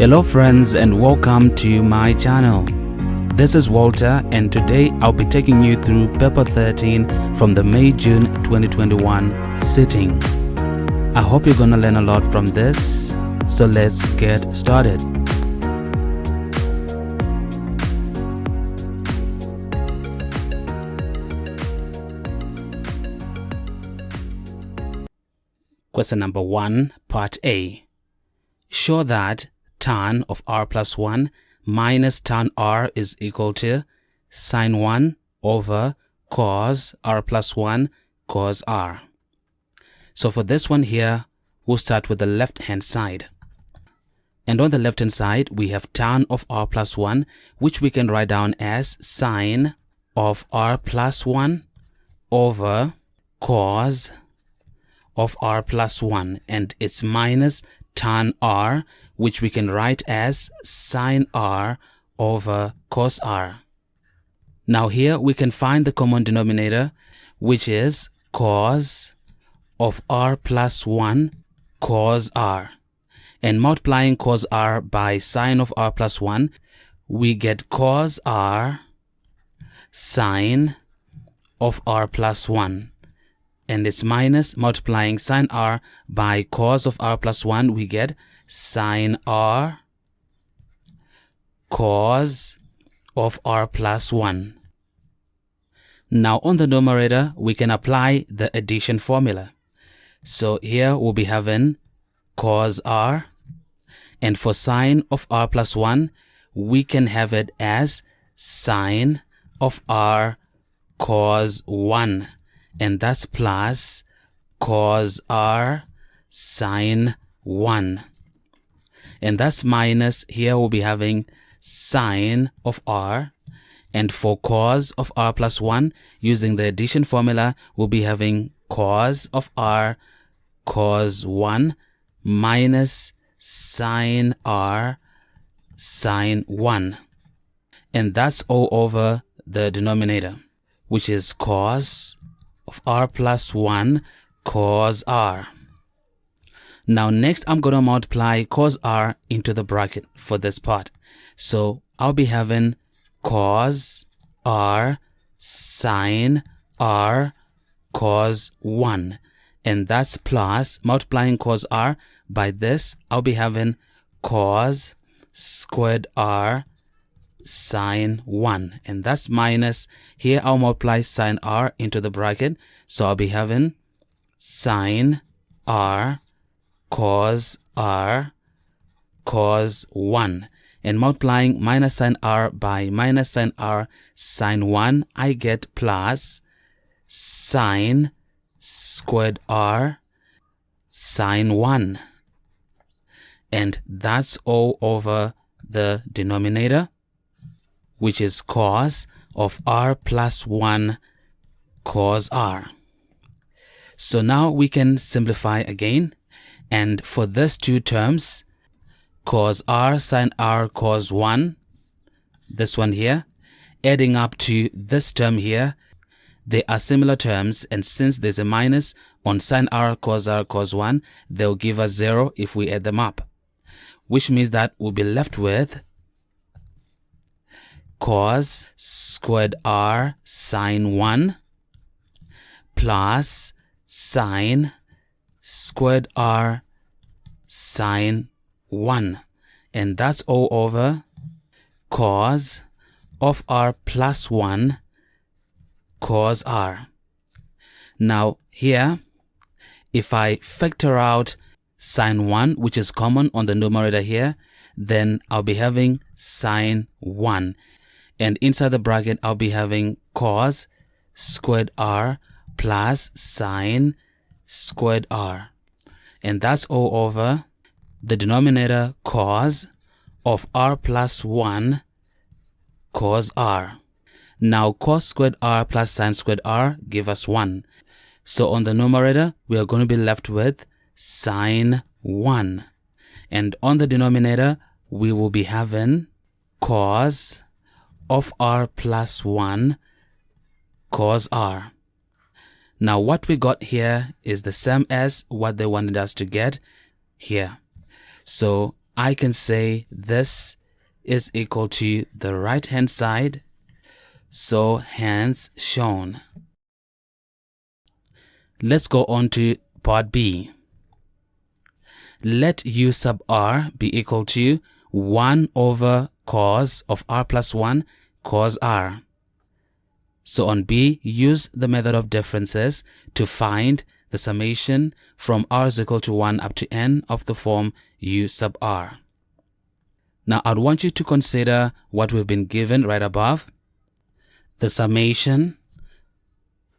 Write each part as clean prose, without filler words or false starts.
Hello friends and welcome to my channel. This is Walter and today I'll be taking you through paper 13 from the May-June 2021 sitting. I hope you're gonna learn a lot from this, so let's get started. Question number 1, part A. Show that tan of r plus 1 minus tan r is equal to sine 1 over cos r plus 1 cos r. So for this one here, we'll start with the left hand side. And on the left hand side, we have tan of r plus 1, which we can write down as sine of r plus 1 over cos of r plus 1, and it's minus tan r, which we can write as sine r over cos r. Now here we can find the common denominator, which is cos of r plus 1 cos r. And multiplying cos r by sine of r plus 1, we get cos r sine of r plus 1. And it's minus multiplying sine r by cos of r plus 1, we get sine r cos of r plus 1. Now on the numerator, we can apply the addition formula. So here we'll be having cos r, and for sine of r plus 1, we can have it as sine of r cos 1. And that's plus cos r sine 1. And that's minus, here we'll be having sine of r. And for cos of r plus 1, using the addition formula, we'll be having cos of r cos 1 minus sine r sine 1. And that's all over the denominator, which is cos of r plus 1 cos r. Now next I'm going to multiply cos r into the bracket for this part. So I'll be having cos r sine r cos 1. And that's plus multiplying cos r by this, I'll be having cos squared r sine 1, and that's minus, here I'll multiply sine r into the bracket, so I'll be having sine r cos 1, and multiplying minus sine r by minus sine r sine 1, I get plus sine squared r sine 1, and that's all over the denominator, which is cos of r plus 1 cos r. So now we can simplify again, and for these two terms, cos r sine r cos 1, this one here, adding up to this term here, they are similar terms, and since there's a minus on sine r cos 1, they'll give us 0 if we add them up, which means that we'll be left with cos squared r sine 1 plus sine squared r sine 1, and that's all over cos of r plus 1 cos r. Now here, if I factor out sine 1, which is common on the numerator here, then I'll be having sine 1. And inside the bracket, I'll be having cos squared r plus sine squared r. And that's all over the denominator cos of r plus 1 cos r. Now cos squared r plus sine squared r give us 1. So on the numerator, we are going to be left with sine 1. And on the denominator, we will be having cos of r plus 1 cos r. Now what we got here is the same as what they wanted us to get here. So I can say this is equal to the right hand side, so hence shown. Let's go on to part B. Let u sub r be equal to 1 over cos of r plus 1 cos r. So on B, use the method of differences to find the summation from r is equal to 1 up to n of the form u sub r. Now I'd want you to consider what we've been given right above. The summation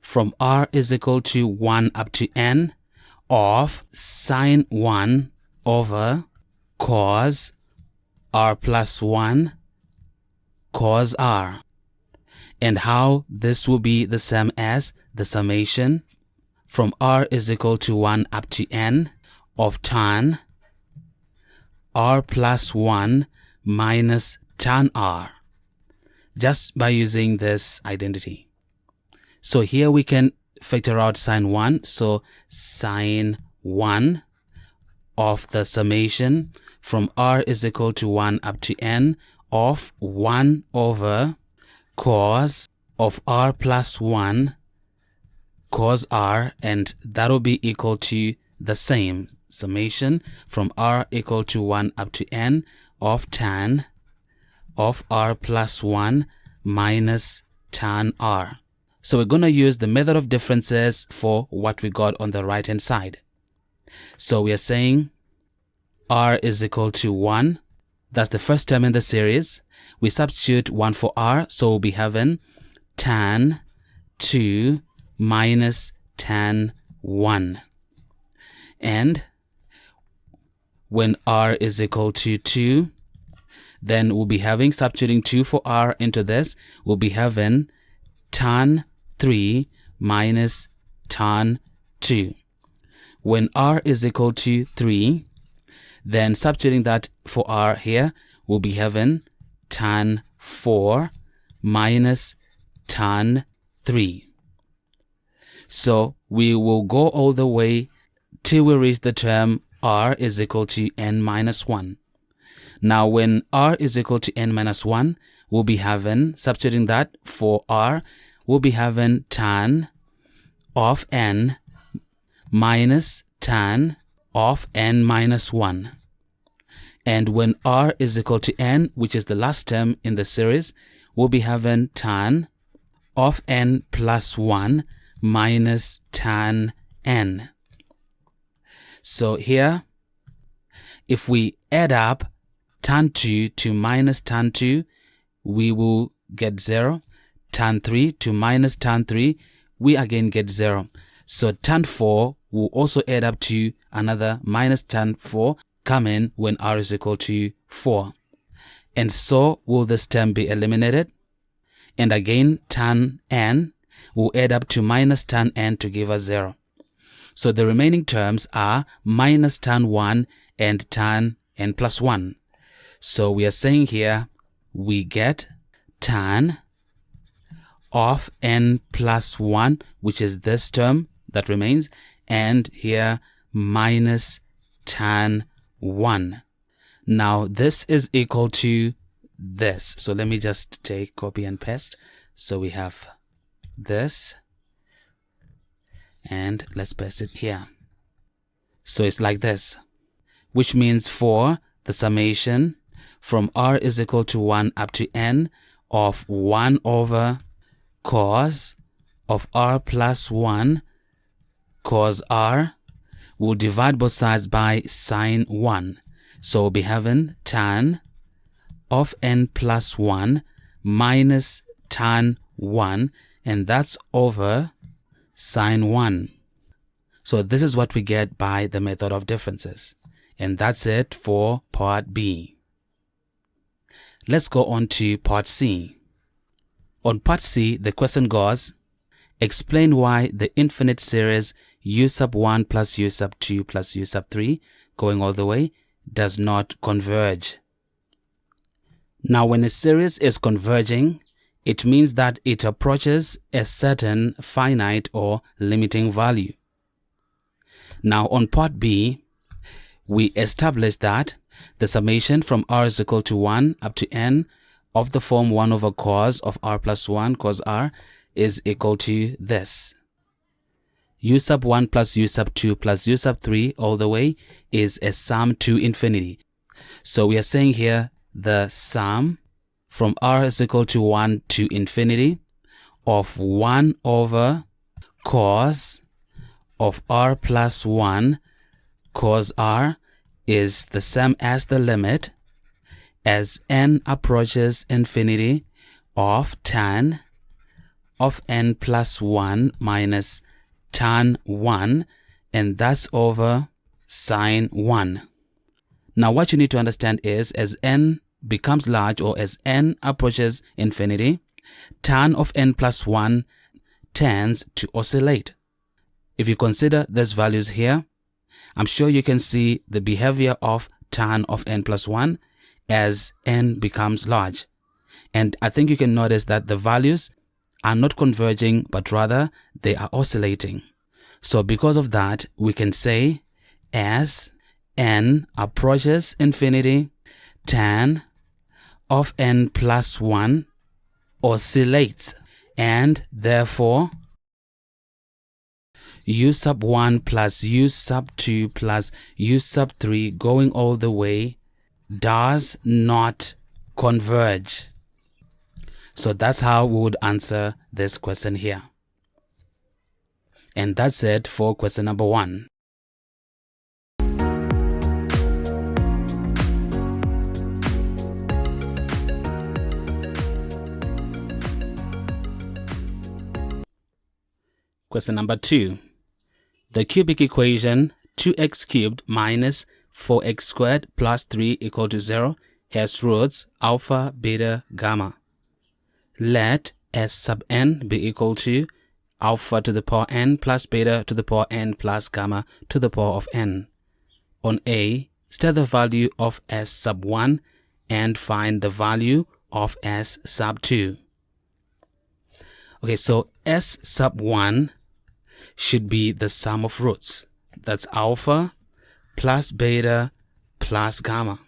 from r is equal to 1 up to n of sine 1 over cos r plus 1 cos r, and how this will be the same as the summation from r is equal to 1 up to n of tan r plus 1 minus tan r, just by using this identity. So here we can factor out sine 1, so sine 1 of the summation from r is equal to 1 up to n of 1 over cos of r plus 1 cos r, and that will be equal to the same summation from r equal to 1 up to n of tan of r plus 1 minus tan r. So we're going to use the method of differences for what we got on the right hand side. So we are saying r is equal to 1. That's the first term in the series. We substitute 1 for r, so we'll be having tan 2 minus tan 1. And when r is equal to 2, then we'll be having, substituting 2 for r into this, we'll be having tan 3 minus tan 2. When r is equal to 3, then substituting that for r here, we'll be having tan 4 minus tan 3. So we will go all the way till we reach the term r is equal to n minus 1. Now when r is equal to n minus 1, we'll be having, substituting that for r, we'll be having tan of n minus tan of n minus 1. And when r is equal to n, which is the last term in the series, we'll be having tan of n plus 1 minus tan n. So here, if we add up tan 2 to minus tan 2, we will get 0. Tan 3 to minus tan 3, we again get 0. So tan 4 will also add up to another minus tan 4, come in when r is equal to 4. And so will this term be eliminated. And again, tan n will add up to minus tan n to give us 0. So the remaining terms are minus tan 1 and tan n plus 1. So we are saying here we get tan of n plus 1, which is this term that remains, and here minus tan 1. Now this is equal to this. So let me just take copy and paste. So we have this, and let's paste it here. So it's like this, which means for the summation from r is equal to 1 up to n of 1 over cos of r plus 1 cos r, we'll divide both sides by sine 1. So we'll be having tan of n plus 1 minus tan 1, and that's over sine 1. So this is what we get by the method of differences. And that's it for part B. Let's go on to part C. On part C, the question goes, explain why the infinite series u sub 1 plus u sub 2 plus u sub 3, going all the way, does not converge. Now when a series is converging, it means that it approaches a certain finite or limiting value. Now on part B, we established that The summation from r is equal to 1 up to n of the form 1 over cos of r plus 1 cos r is equal to this. U sub 1 plus U sub 2 plus U sub 3 all the way is a sum to infinity. So we are saying here the sum from r is equal to 1 to infinity of 1 over cos of r plus 1 cos r is the same as the limit as n approaches infinity of tan of n plus 1 minus tan 1, and that's over sine 1. Now what you need to understand is, as n becomes large, or as n approaches infinity, tan of n plus 1 tends to oscillate. If you consider these values here, I'm sure you can see the behavior of tan of n plus 1 as n becomes large. And I think you can notice that the values are not converging, but rather they are oscillating. So because of that, we can say as n approaches infinity, tan of n plus 1 oscillates, and therefore U sub 1 plus U sub 2 plus U sub 3 going all the way does not converge. So that's how we would answer this question here. And that's it for question number 1. Question number 2. The cubic equation 2x cubed minus 4x squared plus 3 equal to 0 has roots alpha, beta, gamma. Let s sub n be equal to alpha to the power n plus beta to the power n plus gamma to the power of n. On A, state the value of s sub 1 and find the value of s sub 2. Okay, so s sub 1 should be the sum of roots. That's alpha plus beta plus gamma.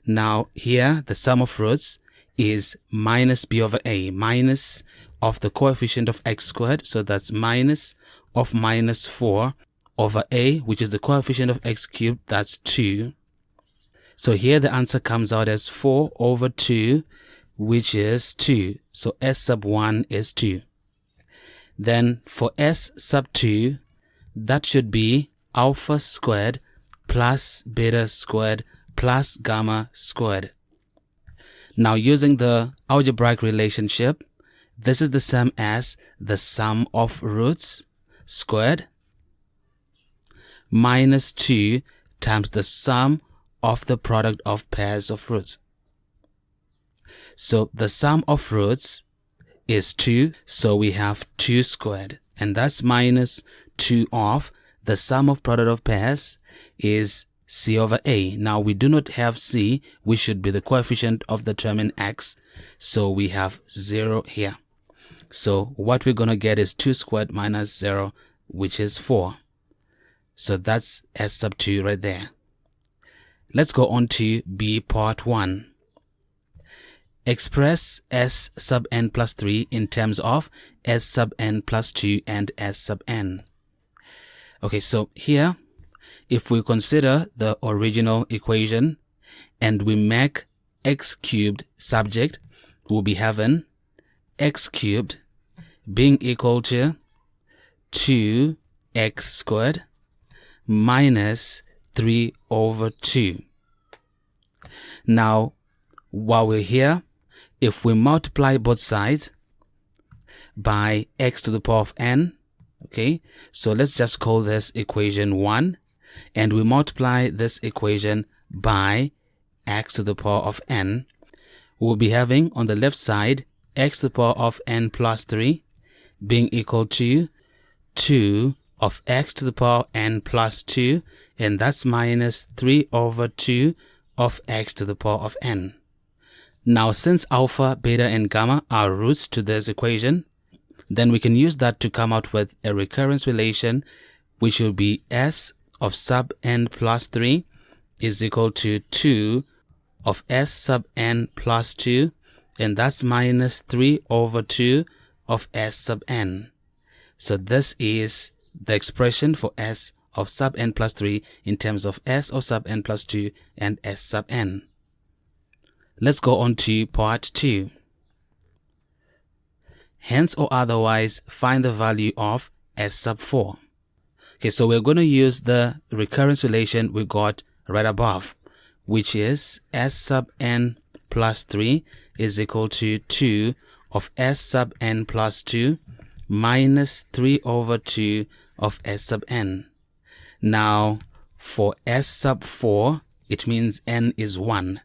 Now here the sum of roots is minus b over a, minus of the coefficient of x squared, so that's minus of minus 4 over a, which is the coefficient of x cubed, that's 2. So here the answer comes out as 4 over 2, which is 2. So s sub 1 is 2. Then for s sub 2, that should be alpha squared plus beta squared plus gamma squared. Now using the algebraic relationship, this is the same as the sum of roots squared minus 2 times the sum of the product of pairs of roots. So the sum of roots is 2, so we have 2 squared, and that's minus 2 of the sum of product of pairs is c over a. Now we do not have c, which should be the coefficient of the term in x, so we have 0 here. So what we're going to get is 2 squared minus 0, which is 4. So that's s sub 2 right there. Let's go on to B part 1. Express s sub n plus 3 in terms of s sub n plus 2 and s sub n. Okay, so here, if we consider the original equation and we make x cubed subject, we'll be having x cubed being equal to 2x squared minus 3 over 2. Now, while we're here, if we multiply both sides by x to the power of n, okay, so let's just call this equation 1, and we multiply this equation by x to the power of n, we'll be having on the left side x to the power of n plus 3 being equal to 2 of x to the power n plus 2, and that's minus 3 over 2 of x to the power of n. Now since alpha, beta and gamma are roots to this equation, then we can use that to come out with a recurrence relation, which will be s of sub n plus 3 is equal to 2 of s sub n plus 2, and that's minus 3 over 2 of s sub n. So this is the expression for s of sub n plus 3 in terms of s of sub n plus 2 and s sub n. Let's go on to part 2. Hence or otherwise, find the value of s sub 4. Okay, so we're going to use the recurrence relation we got right above, which is s sub n plus 3 is equal to 2 of s sub n plus 2 minus 3 over 2 of s sub n. Now, for s sub 4, it means n is 1.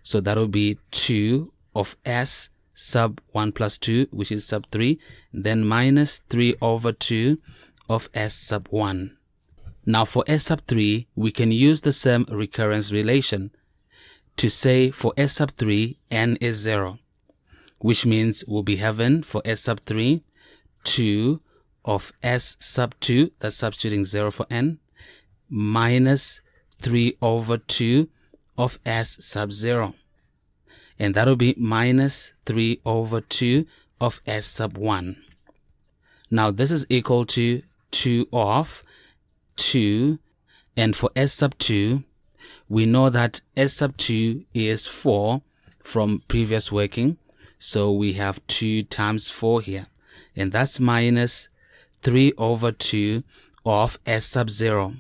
So that will be 2 of s sub 1 plus 2, which is sub 3, then minus 3 over 2 of s sub 1. Now for s sub 3, we can use the same recurrence relation to say for s sub 3, n is 0, which means we'll be having for s sub 3, 2 of s sub 2, that's substituting 0 for n, minus 3 over 2 of s sub 0. And that will be minus 3 over 2 of s sub 1. Now this is equal to 2 of 2, and for s sub 2, we know that s sub 2 is 4 from previous working, so we have 2 times 4 here, and that's minus 3 over 2 of s sub 0.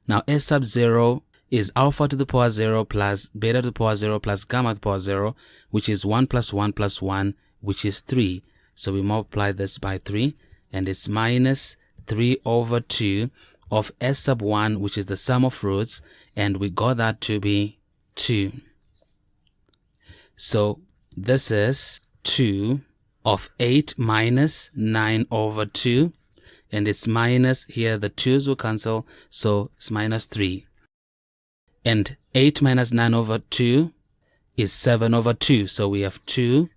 Now s sub 0 is alpha to the power 0 plus beta to the power 0 plus gamma to the power 0, which is 1 plus 1 plus 1, which is 3. So we multiply this by 3, and it's minus 3 over 2 of s sub 1, which is the sum of roots, and we got that to be 2. So this is 2 of 8 minus 9 over 2, and it's minus, here the 2's will cancel, so it's minus 3. And 8 minus 9 over 2 is 7 over 2. So we have 2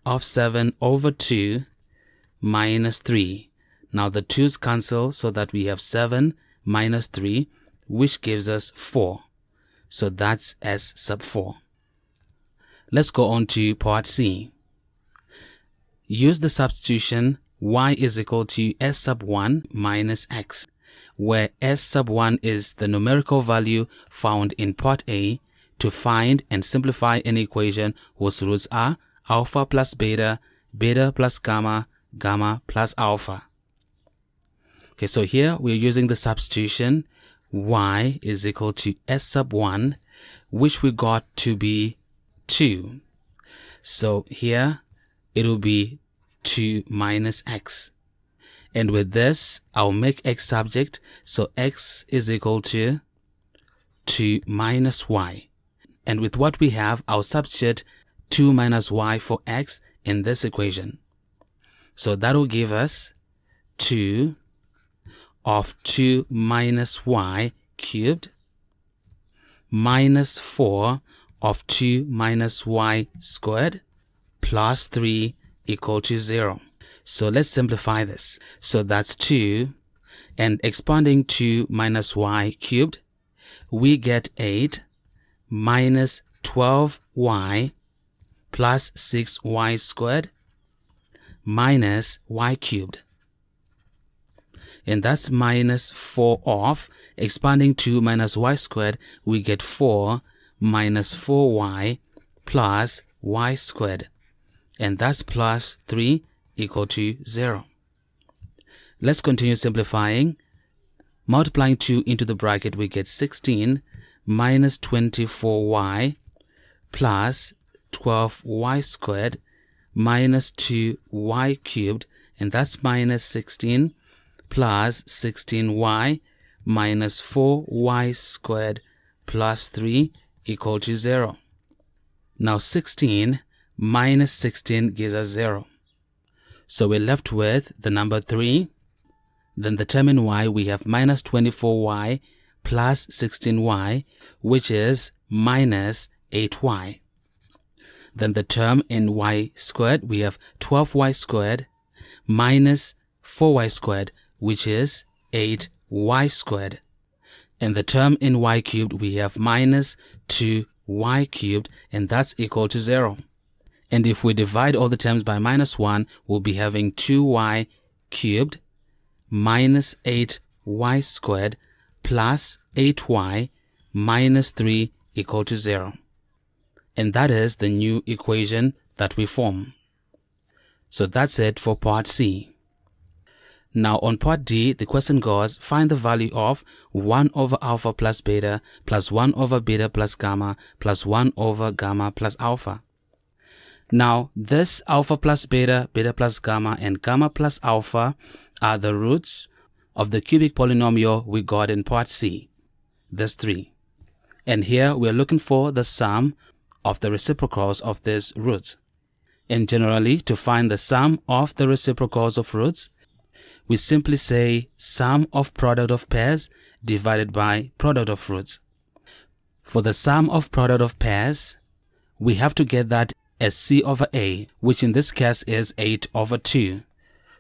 of 7 over 2 minus 3. Now the 2's cancel, so that we have 7 minus 3, which gives us 4. So that's s sub 4. Let's go on to part C. Use the substitution y is equal to s sub 1 minus x, where s sub 1 is the numerical value found in part A, to find and simplify an equation whose roots are alpha plus beta, beta plus gamma, gamma plus alpha. Okay, so here we're using the substitution y is equal to s sub 1, which we got to be 2. So here it will be 2 minus x. And with this, I'll make x subject, so x is equal to 2 minus y. And with what we have, I'll substitute 2 minus y for x in this equation. So that will give us 2 of 2 minus y cubed minus 4 of 2 minus y squared plus 3 equal to 0. So let's simplify this. So that's 2, and expanding 2 minus y cubed, we get 8 minus 12y plus 6y squared minus y cubed. And that's minus 4 of, expanding 2 minus y squared, we get 4 minus 4y plus y squared. And that's plus 3 equal to 0. Let's continue simplifying. Multiplying 2 into the bracket, we get 16 minus 24y plus 12y squared minus 2y cubed, and that's minus 16 plus 16y minus 4y squared plus 3 equal to 0. Now 16 minus 16 gives us 0. So we're left with the number 3. Then the term in y, we have minus 24y plus 16y, which is minus 8y. Then the term in y squared, we have 12y squared minus 4y squared, which is 8y squared. And the term in y cubed, we have minus 2y cubed, and that's equal to 0. And if we divide all the terms by minus 1, we'll be having 2y cubed minus 8y squared plus 8y minus 3 equal to 0. And that is the new equation that we form. So that's it for part C. Now on part D, the question goes, find the value of 1 over alpha plus beta plus 1 over beta plus gamma plus 1 over gamma plus alpha. Now this alpha plus beta, beta plus gamma, and gamma plus alpha are the roots of the cubic polynomial we got in part C. There's 3. And here we're looking for the sum of the reciprocals of these roots. And generally, to find the sum of the reciprocals of roots, we simply say sum of product of pairs divided by product of roots. For the sum of product of pairs, we have to get that as C over A, which in this case is 8 over 2.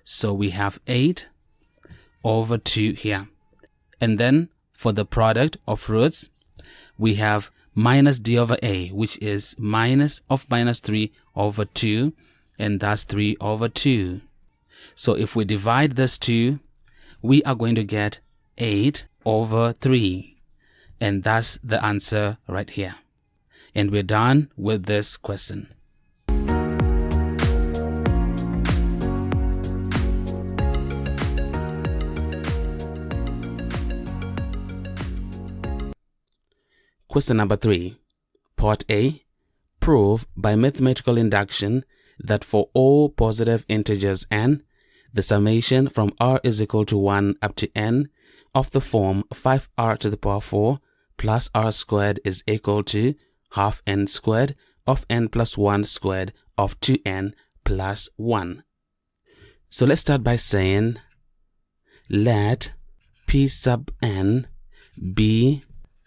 So we have 8 over 2 here. And then for the product of roots, we have minus D over A, which is minus of minus 3 over 2, and that's 3 over 2. So if we divide this 2, we are going to get 8 over 3. And that's the answer right here. And we're done with this question. Question number 3. Part A. Prove by mathematical induction that for all positive integers n, the summation from r is equal to 1 up to n of the form 5r to the power 4 plus r squared is equal to half n squared of n plus 1 squared of 2n plus 1. So let's start by saying let P sub n be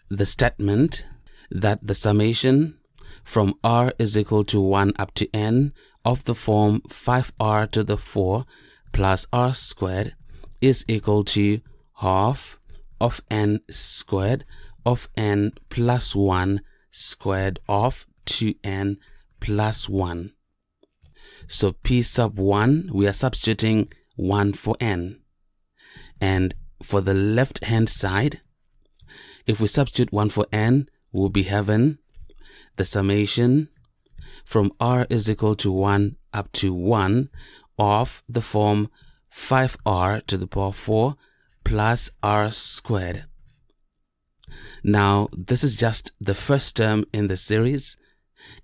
the statement that the summation from r is equal to 1 up to n of the form 5r to the 4 plus r squared is equal to half of n squared of n plus 1 squared of 2n plus 1. So P sub 1, we are substituting 1 for n. And for the left hand side, if we substitute 1 for n, we'll be having the summation from r is equal to 1 up to 1 of the form 5r to the power 4 plus r squared. Now, this is just the first term in the series,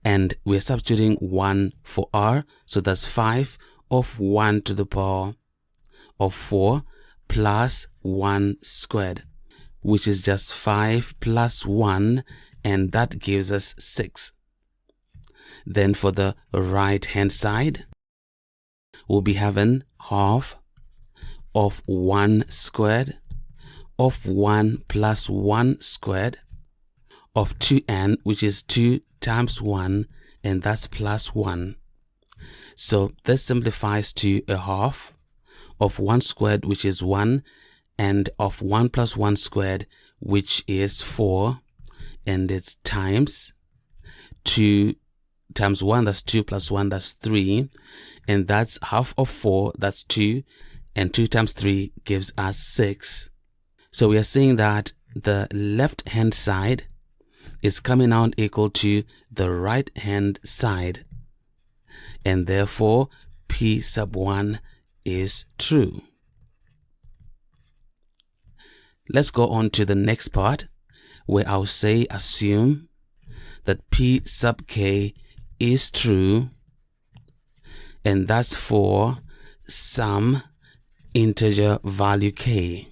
and we're substituting 1 for r, so that's 5 of 1 to the power of 4 plus 1 squared, which is just 5 plus 1, and that gives us 6. Then for the right hand side, we'll be having half of 1 squared of 1 plus 1 squared of 2n, which is 2 times 1, and that's plus 1. So this simplifies to a half of 1 squared, which is 1, and of 1 plus 1 squared, which is 4, and it's times 2 times 1, that's 2 plus 1, that's 3, and that's half of 4, that's 2, and 2 times 3 gives us 6. So we are saying that the left hand side is coming out equal to the right hand side, and therefore P sub 1 is true. Let's go on to the next part, where I'll say assume that P sub k is true, and that's for some integer value k,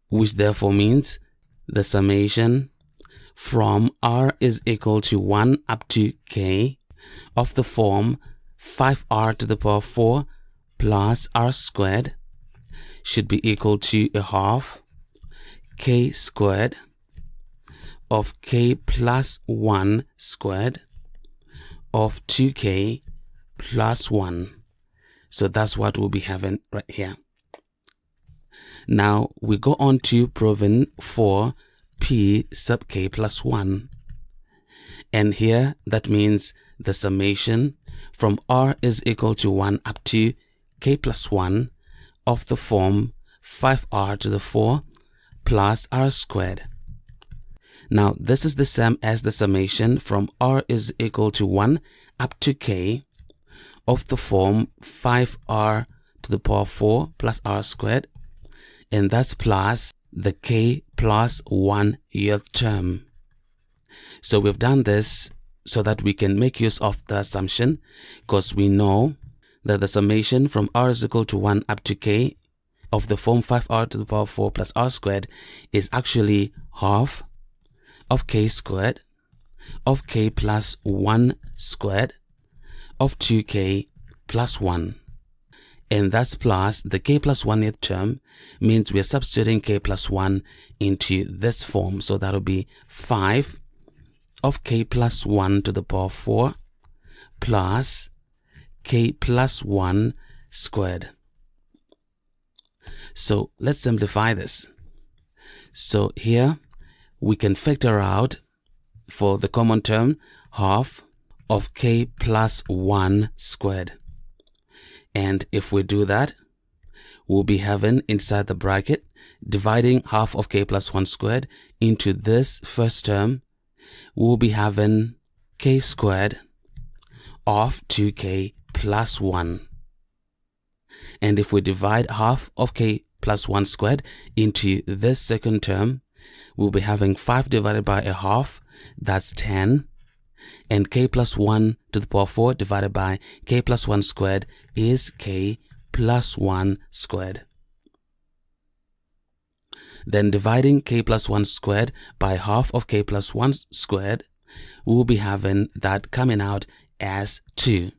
which therefore means the summation from r is equal to 1 up to k of the form 5r to the power 4 plus r squared should be equal to a half k squared of k plus 1 squared of 2k plus 1. So that's what we'll be having right here. Now we go on to proving for P sub k plus 1. And here that means the summation from r is equal to 1 up to k plus 1 of the form 5r to the 4 plus r squared. Now this is the same as the summation from r is equal to 1 up to k of the form 5r to the power 4 plus r squared, and that's plus the k plus 1th term. So we've done this so that we can make use of the assumption, because we know that the summation from r is equal to 1 up to k of the form 5r to the power 4 plus r squared is actually half of k squared of k plus 1 squared of 2k plus 1. And that's plus the k plus 1th term means we're substituting k plus 1 into this form. So that'll be 5 of k plus 1 to the power 4 plus k plus 1 squared. So let's simplify this. So here we can factor out for the common term half of k plus 1 squared. And if we do that, we'll be having inside the bracket dividing half of k plus 1 squared into this first term, we'll be having k squared of 2k plus 1. And if we divide half of k plus 1 squared into this second term, we'll be having 5 divided by a half, that's 10. And k plus 1 to the power 4 divided by k plus 1 squared is k plus 1 squared. Then dividing k plus 1 squared by half of k plus 1 squared, we'll be having that coming out as 2.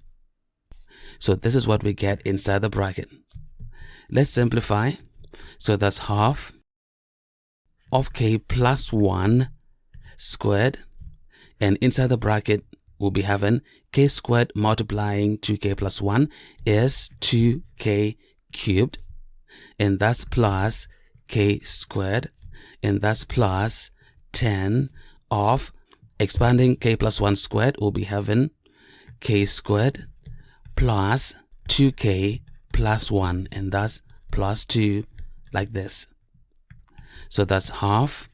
So this is what we get inside the bracket. Let's simplify. So that's half of k plus 1 squared, and inside the bracket we'll be having k squared multiplying 2k plus 1 is 2k cubed, and that's plus k squared, and that's plus 10 of expanding k plus 1 squared, we'll be having k squared plus 2k plus 1, and that's plus 2 like this. So that's half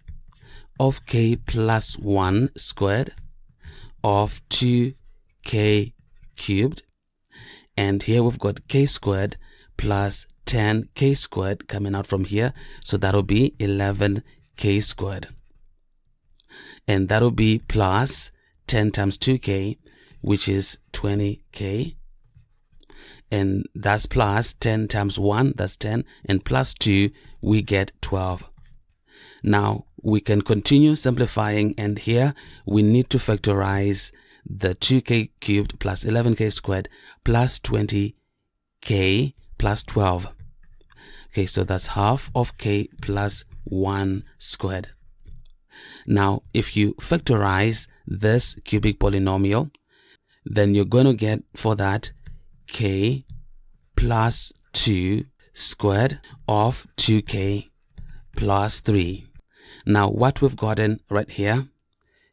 of k plus 1 squared of 2k cubed, and here we've got k squared plus 10k squared coming out from here, so that'll be 11k squared, and that'll be plus 10 times 2k, which is 20k, and that's plus 10 times 1, that's 10, and plus 2, we get 12. Now we can continue simplifying, and here we need to factorize the 2k cubed plus 11k squared plus 20k plus 12. Okay, so that's half of k plus 1 squared. Now if you factorize this cubic polynomial, then you're going to get for that k plus 2 squared of 2k plus 3. Now what we've gotten right here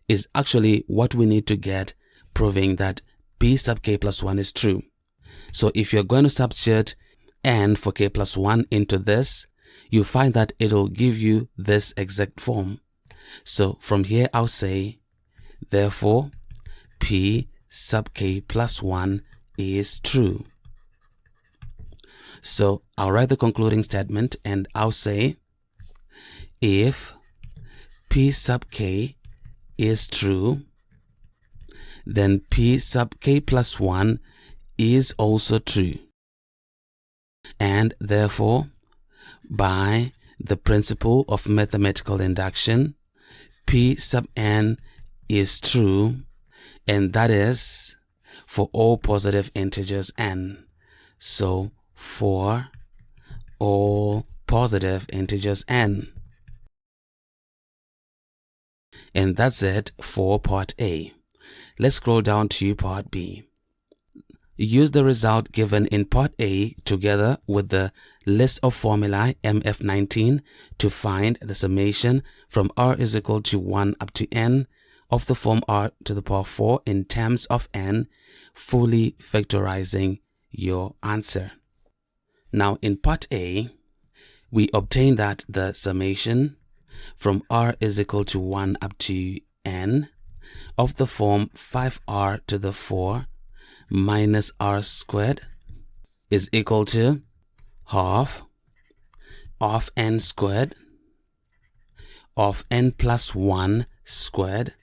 is actually what we need to get, proving that p sub k plus 1 is true. So if you're going to substitute n for k plus 1 into this, you find that it'll give you this exact form. So from here I'll say, therefore p sub k plus 1 is true. So I'll write the concluding statement, and I'll say, if p sub k is true, then p sub k plus 1 is also true. And therefore, by the principle of mathematical induction, p sub n is true, and that is for all positive integers n. So for all positive integers n. And that's it for part A. Let's scroll down to part B. use the result given in part A together with the list of formulae MF19 to find the summation from r is equal to 1 up to n of the form r to the power 4 in terms of n, fully factorizing your answer. Now in part A, we obtain that the summation from r is equal to 1 up to n of the form 5r to the 4 minus r squared is equal to half of n squared of n plus 1 squared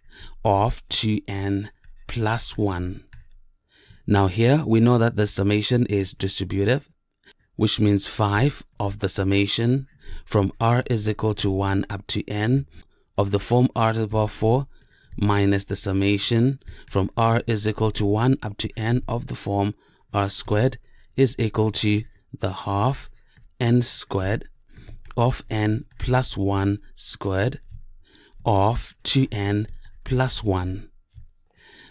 of 2n plus 1. Now here we know that the summation is distributive, which means 5 of the summation from r is equal to 1 up to n of the form r to the power 4 minus the summation from r is equal to 1 up to n of the form r squared is equal to the half n squared of n plus 1 squared of 2n plus 1.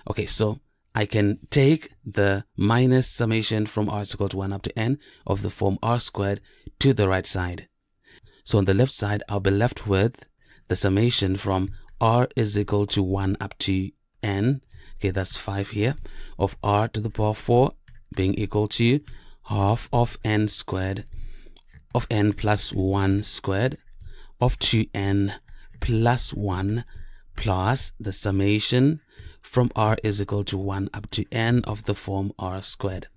Okay, so I can take the minus summation from r is equal to 1 up to n of the form r squared to the right side. So on the left side, I'll be left with the summation from r is equal to 1 up to n, okay, that's 5 here, of r to the power 4 being equal to half of n squared of n plus 1 squared of 2n plus 1 plus the summation from r is equal to 1 up to n of the form r squared.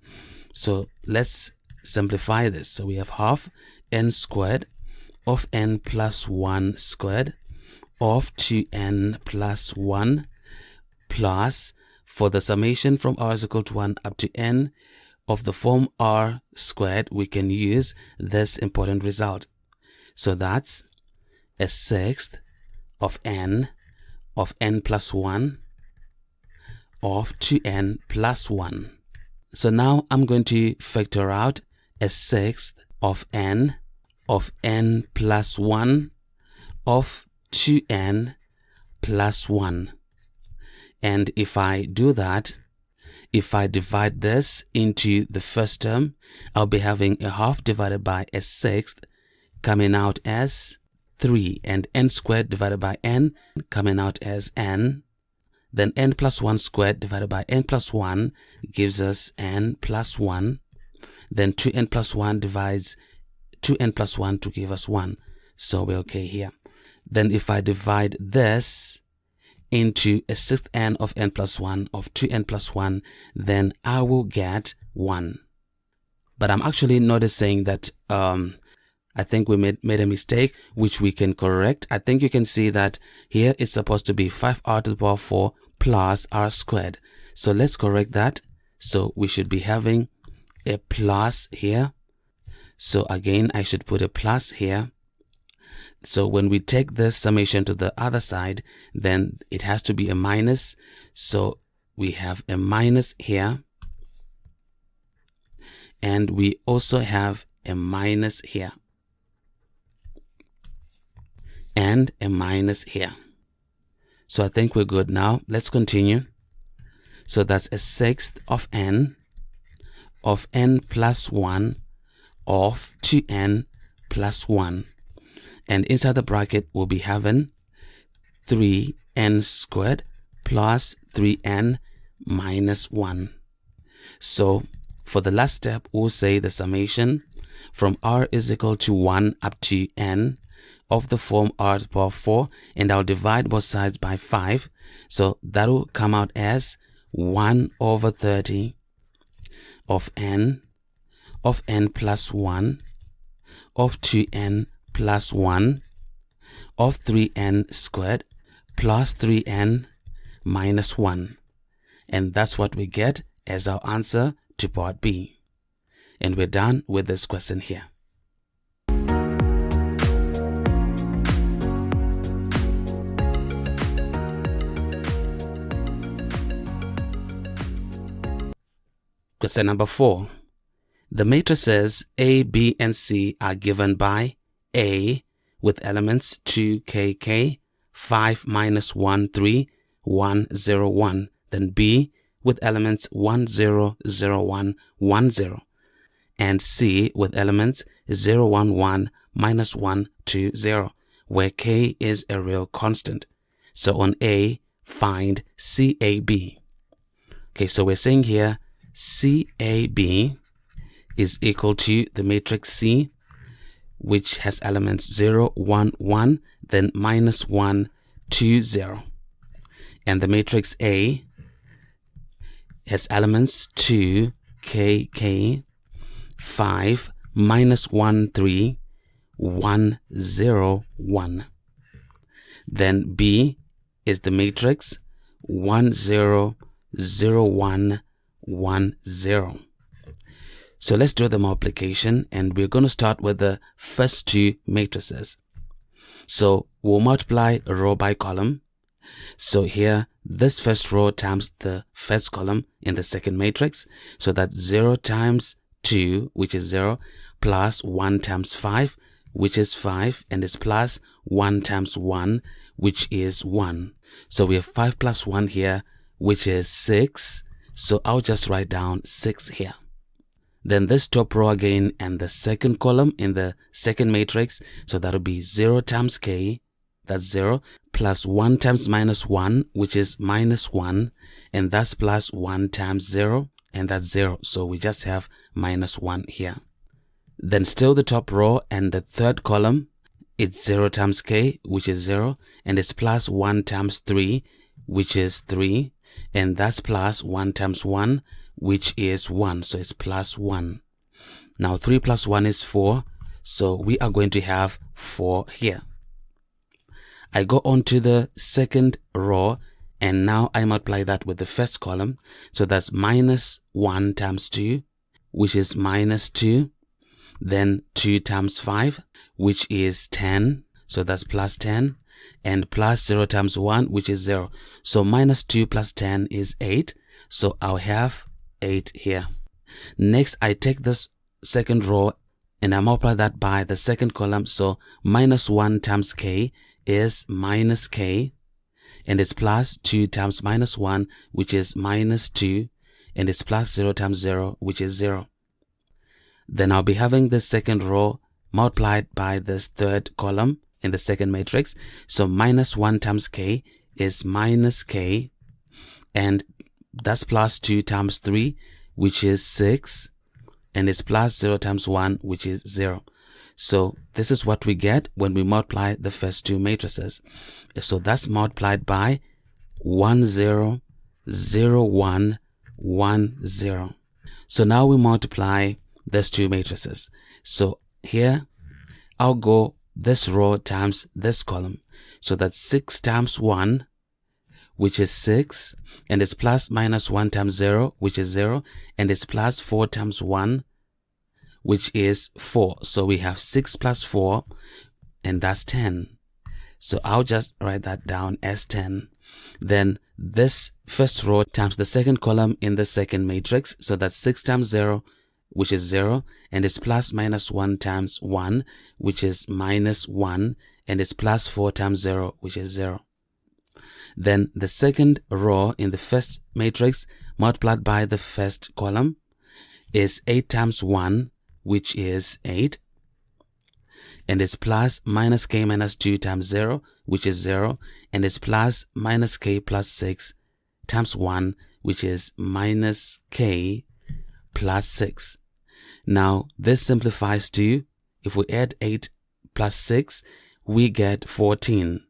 So let's simplify this. So we have half n squared of n plus 1 squared of 2n plus 1 plus, for the summation from r is equal to 1 up to n of the form r squared, we can use this important result. So that's a sixth of n plus 1 of 2n plus 1. So now I'm going to factor out a sixth of n plus 1 of 2n plus 1. And if I do that, if I divide this into the first term, I'll be having a half divided by a sixth coming out as 3, and n squared divided by n coming out as n. Then n plus 1 squared divided by n plus 1 gives us n plus 1. Then 2n plus 1 divides 2n plus 1 to give us 1. So we're okay here. Then if I divide this into a sixth n of n plus 1 of 2n plus 1, then I will get 1. But I'm actually noticing that I think we made a mistake, which we can correct. I think you can see that here it's supposed to be 5r to the power 4 plus r squared. So let's correct that. So we should be having a plus here. So again, I should put a plus here. So when we take this summation to the other side, then it has to be a minus. So we have a minus here. And we also have a minus here. And a minus here. So I think we're good now. Let's continue. So that's a sixth of n plus 1 of 2n plus 1. And inside the bracket, we'll be having 3n squared plus 3n minus 1. So for the last step, we'll say the summation from r is equal to 1 up to n of the form r to the power 4, and I'll divide both sides by 5. So that'll come out as 1 over 30 of n plus 1 of 2n plus 1 of 3n squared plus 3n minus 1. And that's what we get as our answer to part B. And we're done with this question here. Question number 4. The matrices A, B, and C are given by A with elements 2, K, K, 5, -1, 3, 1, 0, 1. Then B with elements 1, 0, 0, 1, 1, 0, and C with elements 0, 1, 1, minus 1, 2, 0, where K is a real constant. So on A, find CAB. Okay, so we're saying here CAB is equal to the matrix C, which has elements 0, 1, 1, then minus 1, 2, 0. And the matrix A has elements 2, K, K, 5, minus 1, 3, 1, 0, 1. Then B is the matrix 1, 0, 0, 1, 1, 0. So let's do the multiplication, and we're going to start with the first two matrices. So we'll multiply row by column. So here, this first row times the first column in the second matrix. So that's 0 times 2, which is 0, plus 1 times 5, which is 5, and it's plus 1 times 1, which is 1. So we have 5 plus 1 here, which is 6. So I'll just write down 6 here. Then this top row again and the second column in the second matrix. So that'll be 0 times K, that's 0, plus 1 times minus 1, which is minus 1, and that's plus 1 times 0, and that's 0. So we just have minus 1 here. Then still the top row and the third column, it's 0 times K, which is 0, and it's plus 1 times 3, which is 3, and that's plus 1 times 1, which is 1, so it's plus 1. Now 3 plus 1 is 4, so we are going to have 4 here. I go on to the second row, and now I multiply that with the first column, so that's minus 1 times 2, which is minus 2, then 2 times 5, which is 10, so that's plus 10, and plus 0 times 1, which is 0. So minus 2 plus 10 is 8, so I'll have 8 here. Next, I take this second row and I multiply that by the second column. So minus 1 times K is minus K, and it's plus 2 times minus 1, which is minus 2, and it's plus 0 times 0, which is 0. Then I'll be having the second row multiplied by this third column in the second matrix. So minus 1 times K is minus K, and that's plus 2 times 3, which is 6, and it's plus 0 times 1, which is 0. So this is what we get when we multiply the first two matrices. So that's multiplied by 1, 0, 0, 1, 1, 0. So now we multiply these two matrices. So here I'll go this row times this column. So that's 6 times 1, which is 6, and it's plus minus 1 times 0, which is 0, and it's plus 4 times 1, which is 4. So we have 6 plus 4, and that's 10. So I'll just write that down as 10. Then this first row times the second column in the second matrix. So that's 6 times 0, which is 0, and it's plus minus 1 times 1, which is minus 1, and it's plus 4 times 0, which is 0. Then the second row in the first matrix multiplied by the first column is 8 times 1, which is 8, and it's plus minus K minus 2 times 0, which is 0, and it's plus minus K plus 6 times 1, which is minus K plus 6. Now this simplifies to, if we add 8 plus 6, we get 14.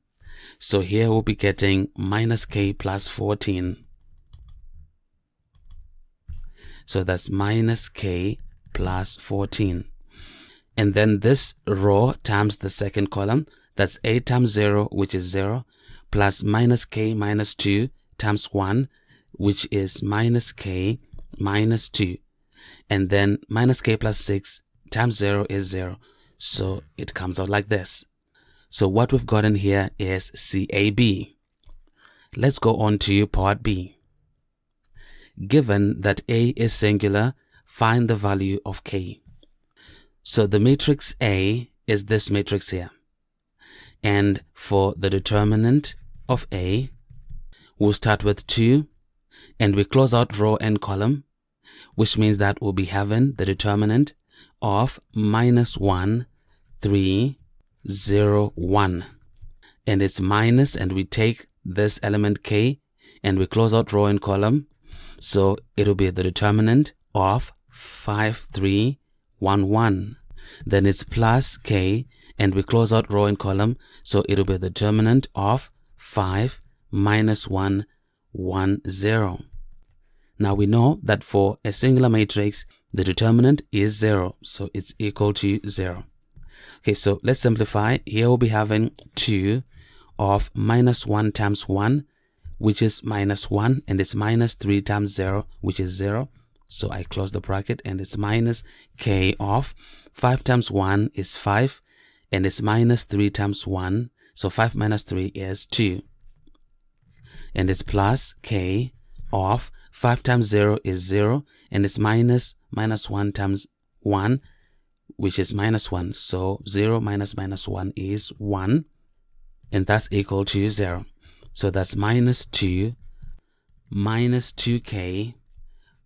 So here we'll be getting minus K plus 14. So that's minus K plus 14. And then this row times the second column, that's 8 times 0, which is 0, plus minus K minus 2 times 1, which is minus K minus 2. And then minus K plus 6 times 0 is 0. So it comes out like this. So what we've gotten here is CAB. Let's go on to part B. Given that A is singular, find the value of K. So the matrix A is this matrix here. And for the determinant of A, we'll start with 2, and we close out row and column, which means that we'll be having the determinant of -1, 3, 0, 1. And it's minus, and we take this element k and we close out row and column. So it'll be the determinant of 5, 3, 1, 1. Then it's plus k and we close out row and column. So it'll be the determinant of 5, -1, 1, 0. Now we know that for a singular matrix, the determinant is 0. So it's equal to 0. Okay, so let's simplify. Here we'll be having 2 of -1 times 1, which is -1, and it's -3 times 0, which is 0. So I close the bracket, and it's minus k of 5 times 1 is 5, and it's -3 times 1. So 5 minus 3 is 2. And it's plus k of 5 times 0 is 0, and it's -1 times 1, which is -1. So 0 minus -1 is 1, and that's equal to 0. So that's -2 minus 2k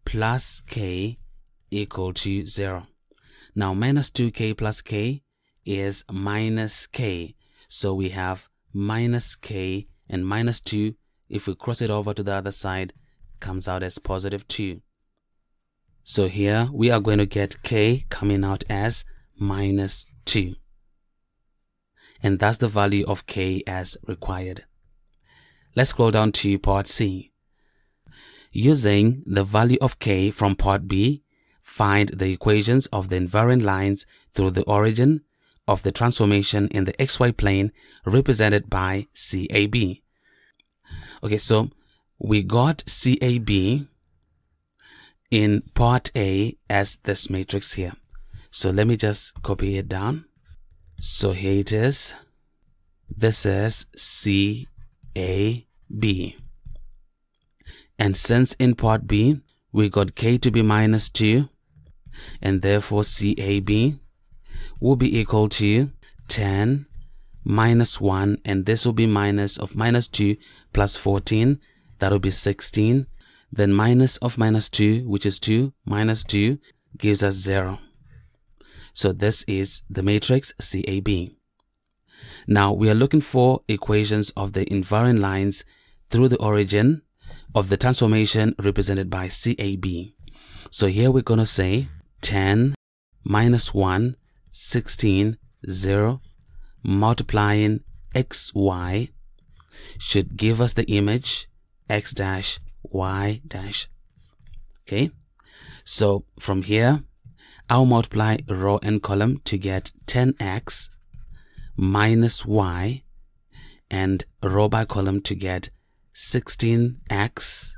plus k equal to 0. Now -2k plus k is minus k. So we have minus k, and -2, if we cross it over to the other side, comes out as +2. So here we are going to get k coming out as -2. And that's the value of k as required. Let's scroll down to part C. Using the value of k from part B, find the equations of the invariant lines through the origin of the transformation in the xy plane represented by CAB. Okay, so we got CAB in part A as this matrix here. So let me just copy it down. So here it is. This is CAB. And since in part B, we got k to be -2, and therefore CAB will be equal to 10 minus 1, and this will be minus of -2 plus 14, that will be 16. Then minus of -2, which is 2, minus 2 gives us 0. So this is the matrix CAB. Now we are looking for equations of the invariant lines through the origin of the transformation represented by CAB. So here we're going to say 10 minus 1, 16, 0, multiplying xy should give us the image x dash y dash. Okay, so from here I'll multiply row and column to get 10x minus y, and row by column to get 16x,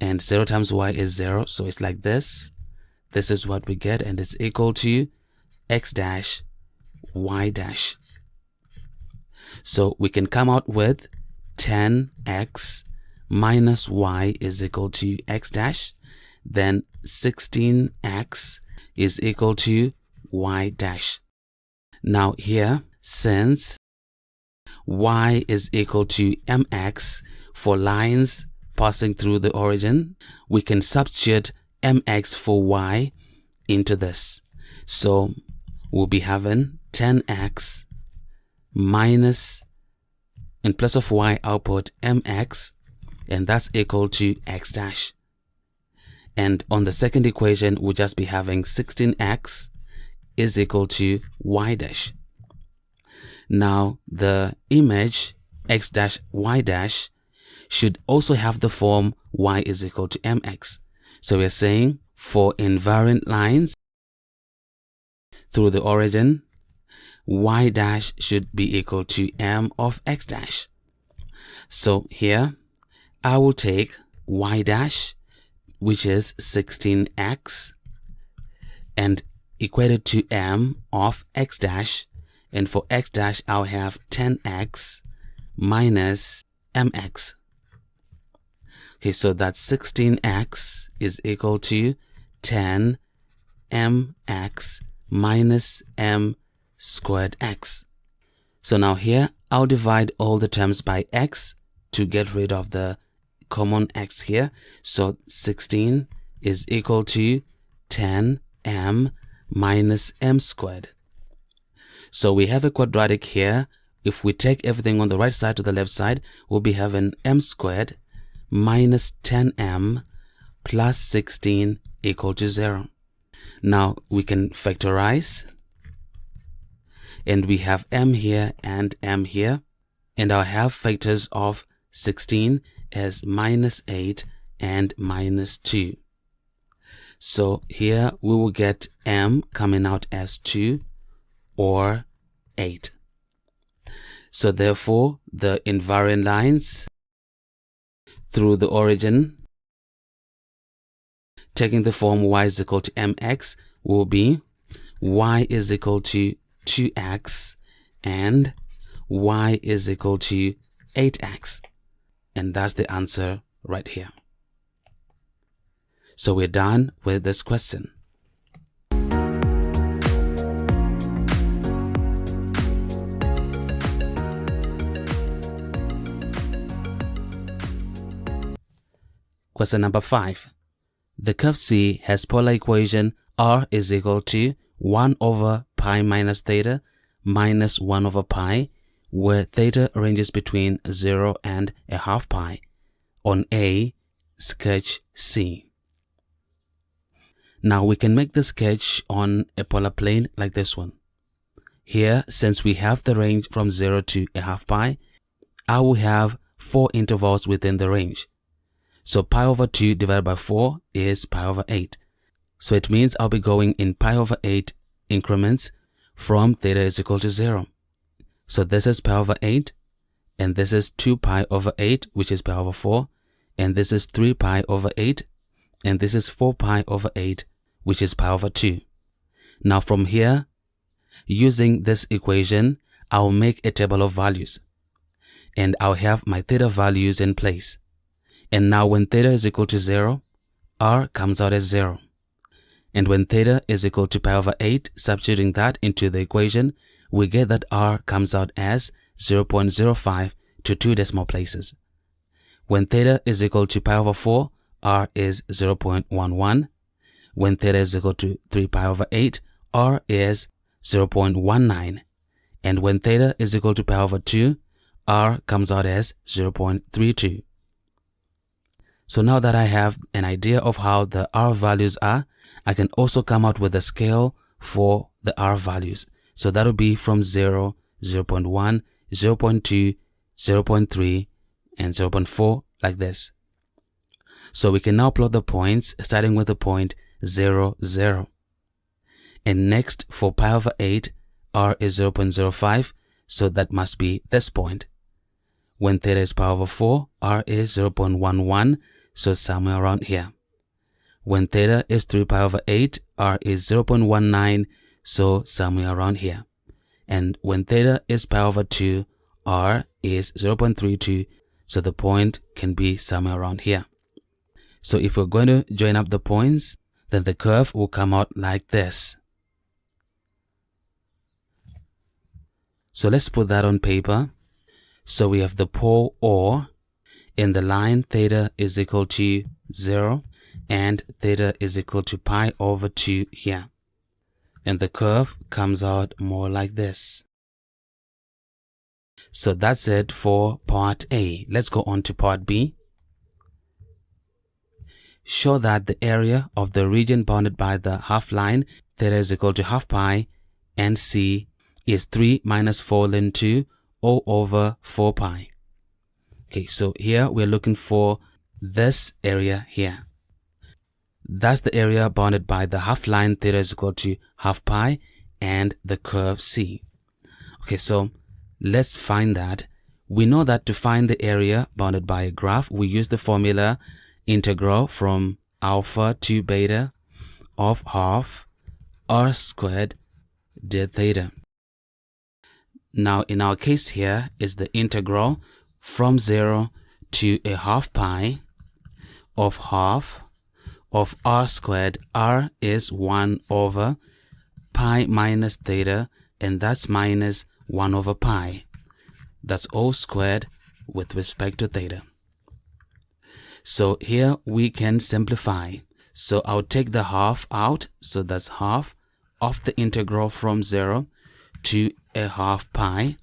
and 0 times y is 0, so it's like this. This is what we get, and it's equal to x dash y dash. So we can come out with 10x minus y is equal to x dash, then 16x is equal to y dash. Now here, since y is equal to mx for lines passing through the origin, we can substitute mx for y into this. So we'll be having 10x minus, in place of y, I'll put mx, and that's equal to x dash. And on the second equation, we'll just be having 16x is equal to y dash. Now the image x dash y dash should also have the form y is equal to mx. So we're saying for invariant lines through the origin, y dash should be equal to m of x dash. So here I will take y dash, which is 16x, and equate it to m of x dash, and for x dash I'll have 10x minus mx. Okay, so that's 16x is equal to 10 mx minus m squared x. So now here I'll divide all the terms by x to get rid of the common x here. So 16 is equal to 10m minus m squared. So we have a quadratic here. If we take everything on the right side to the left side, we'll be having m squared minus 10m plus 16 equal to 0. Now we can factorize, and we have m here and m here, and I'll have factors of 16 as minus 8 and minus 2. So here we will get m coming out as 2 or 8. So therefore, the invariant lines through the origin, taking the form y is equal to mx, will be y is equal to 2x and y is equal to 8x. And that's the answer right here. So we're done with this question. Question number 5. The curve C has polar equation r is equal to 1 over pi minus theta minus 1 over pi, where theta ranges between 0 and a half pi. On A, sketch C. Now we can make the sketch on a polar plane like this one. Here, since we have the range from 0 to a half pi, I will have 4 intervals within the range. So pi over 2 divided by 4 is pi over 8. So it means I'll be going in pi over 8 increments from theta is equal to 0. So this is pi over 8, and this is 2 pi over 8, which is pi over 4, and this is 3 pi over 8, and this is 4 pi over 8, which is pi over 2. Now from here, using this equation, I'll make a table of values, and I'll have my theta values in place. And now when theta is equal to 0, r comes out as 0. And when theta is equal to pi over 8, substituting that into the equation, we get that r comes out as 0.05 to 2 decimal places. When theta is equal to pi over 4, r is 0.11. When theta is equal to 3 pi over 8, r is 0.19. And when theta is equal to pi over 2, r comes out as 0.32. So now that I have an idea of how the r values are, I can also come out with a scale for the r values. So that will be from 0, 0.1, 0.2, 0.3, and 0.4 like this. So we can now plot the points starting with the point 0, 0. And next for pi over 8, r is 0.05, so that must be this point. When theta is pi over 4, r is 0.11, so somewhere around here. When theta is 3 pi over 8, r is 0.19, so somewhere around here. And when theta is pi over 2, r is 0.32, so the point can be somewhere around here. So if we're going to join up the points, then the curve will come out like this. So let's put that on paper. So we have the pole O, in the line theta is equal to 0 and theta is equal to pi over 2 here. And the curve comes out more like this. So that's it for part A. Let's go on to part B. Show that the area of the region bounded by the half line theta is equal to half pi and C is 3 minus 4 ln 2 O over 4 pi. Okay, so here we're looking for this area here. That's the area bounded by the half line theta is equal to half pi and the curve C. Okay, so let's find that. We know that to find the area bounded by a graph, we use the formula integral from alpha to beta of half r squared d theta. Now in our case here is the integral from 0 to a half pi of half of r squared. R is 1 over pi minus theta, and that's minus 1 over pi. That's all squared with respect to theta. So here we can simplify. So I'll take the half out. So that's half of the integral from 0 to a half pi.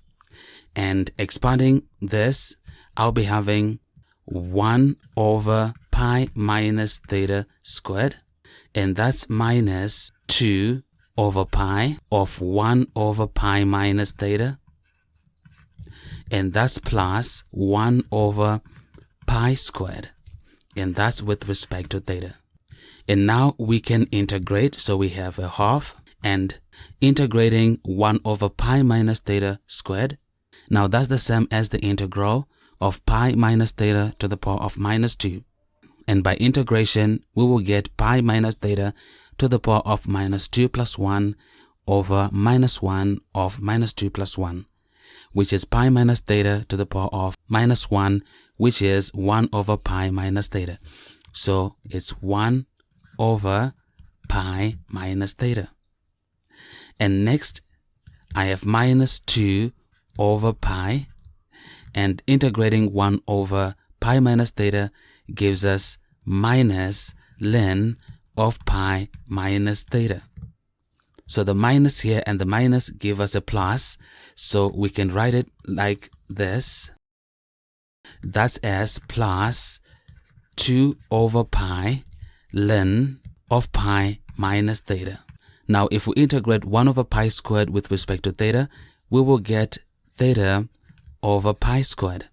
And expanding this, I'll be having 1 over pi minus theta squared. And that's minus 2 over pi of 1 over pi minus theta. And that's plus 1 over pi squared. And that's with respect to theta. And now we can integrate. So we have a half and integrating 1 over pi minus theta squared. Now that's the same as the integral of pi minus theta to the power of minus 2. And by integration, we will get pi minus theta to the power of minus 2 plus 1 over minus 1 of minus 2 plus 1, which is pi minus theta to the power of minus 1, which is 1 over pi minus theta. So it's 1 over pi minus theta. And next, I have minus 2 over pi, and integrating 1 over pi minus theta gives us minus ln of pi minus theta. So the minus here and the minus give us a plus, so we can write it like this. That's as plus 2 over pi ln of pi minus theta. Now if we integrate 1 over pi squared with respect to theta, we will get theta over pi squared.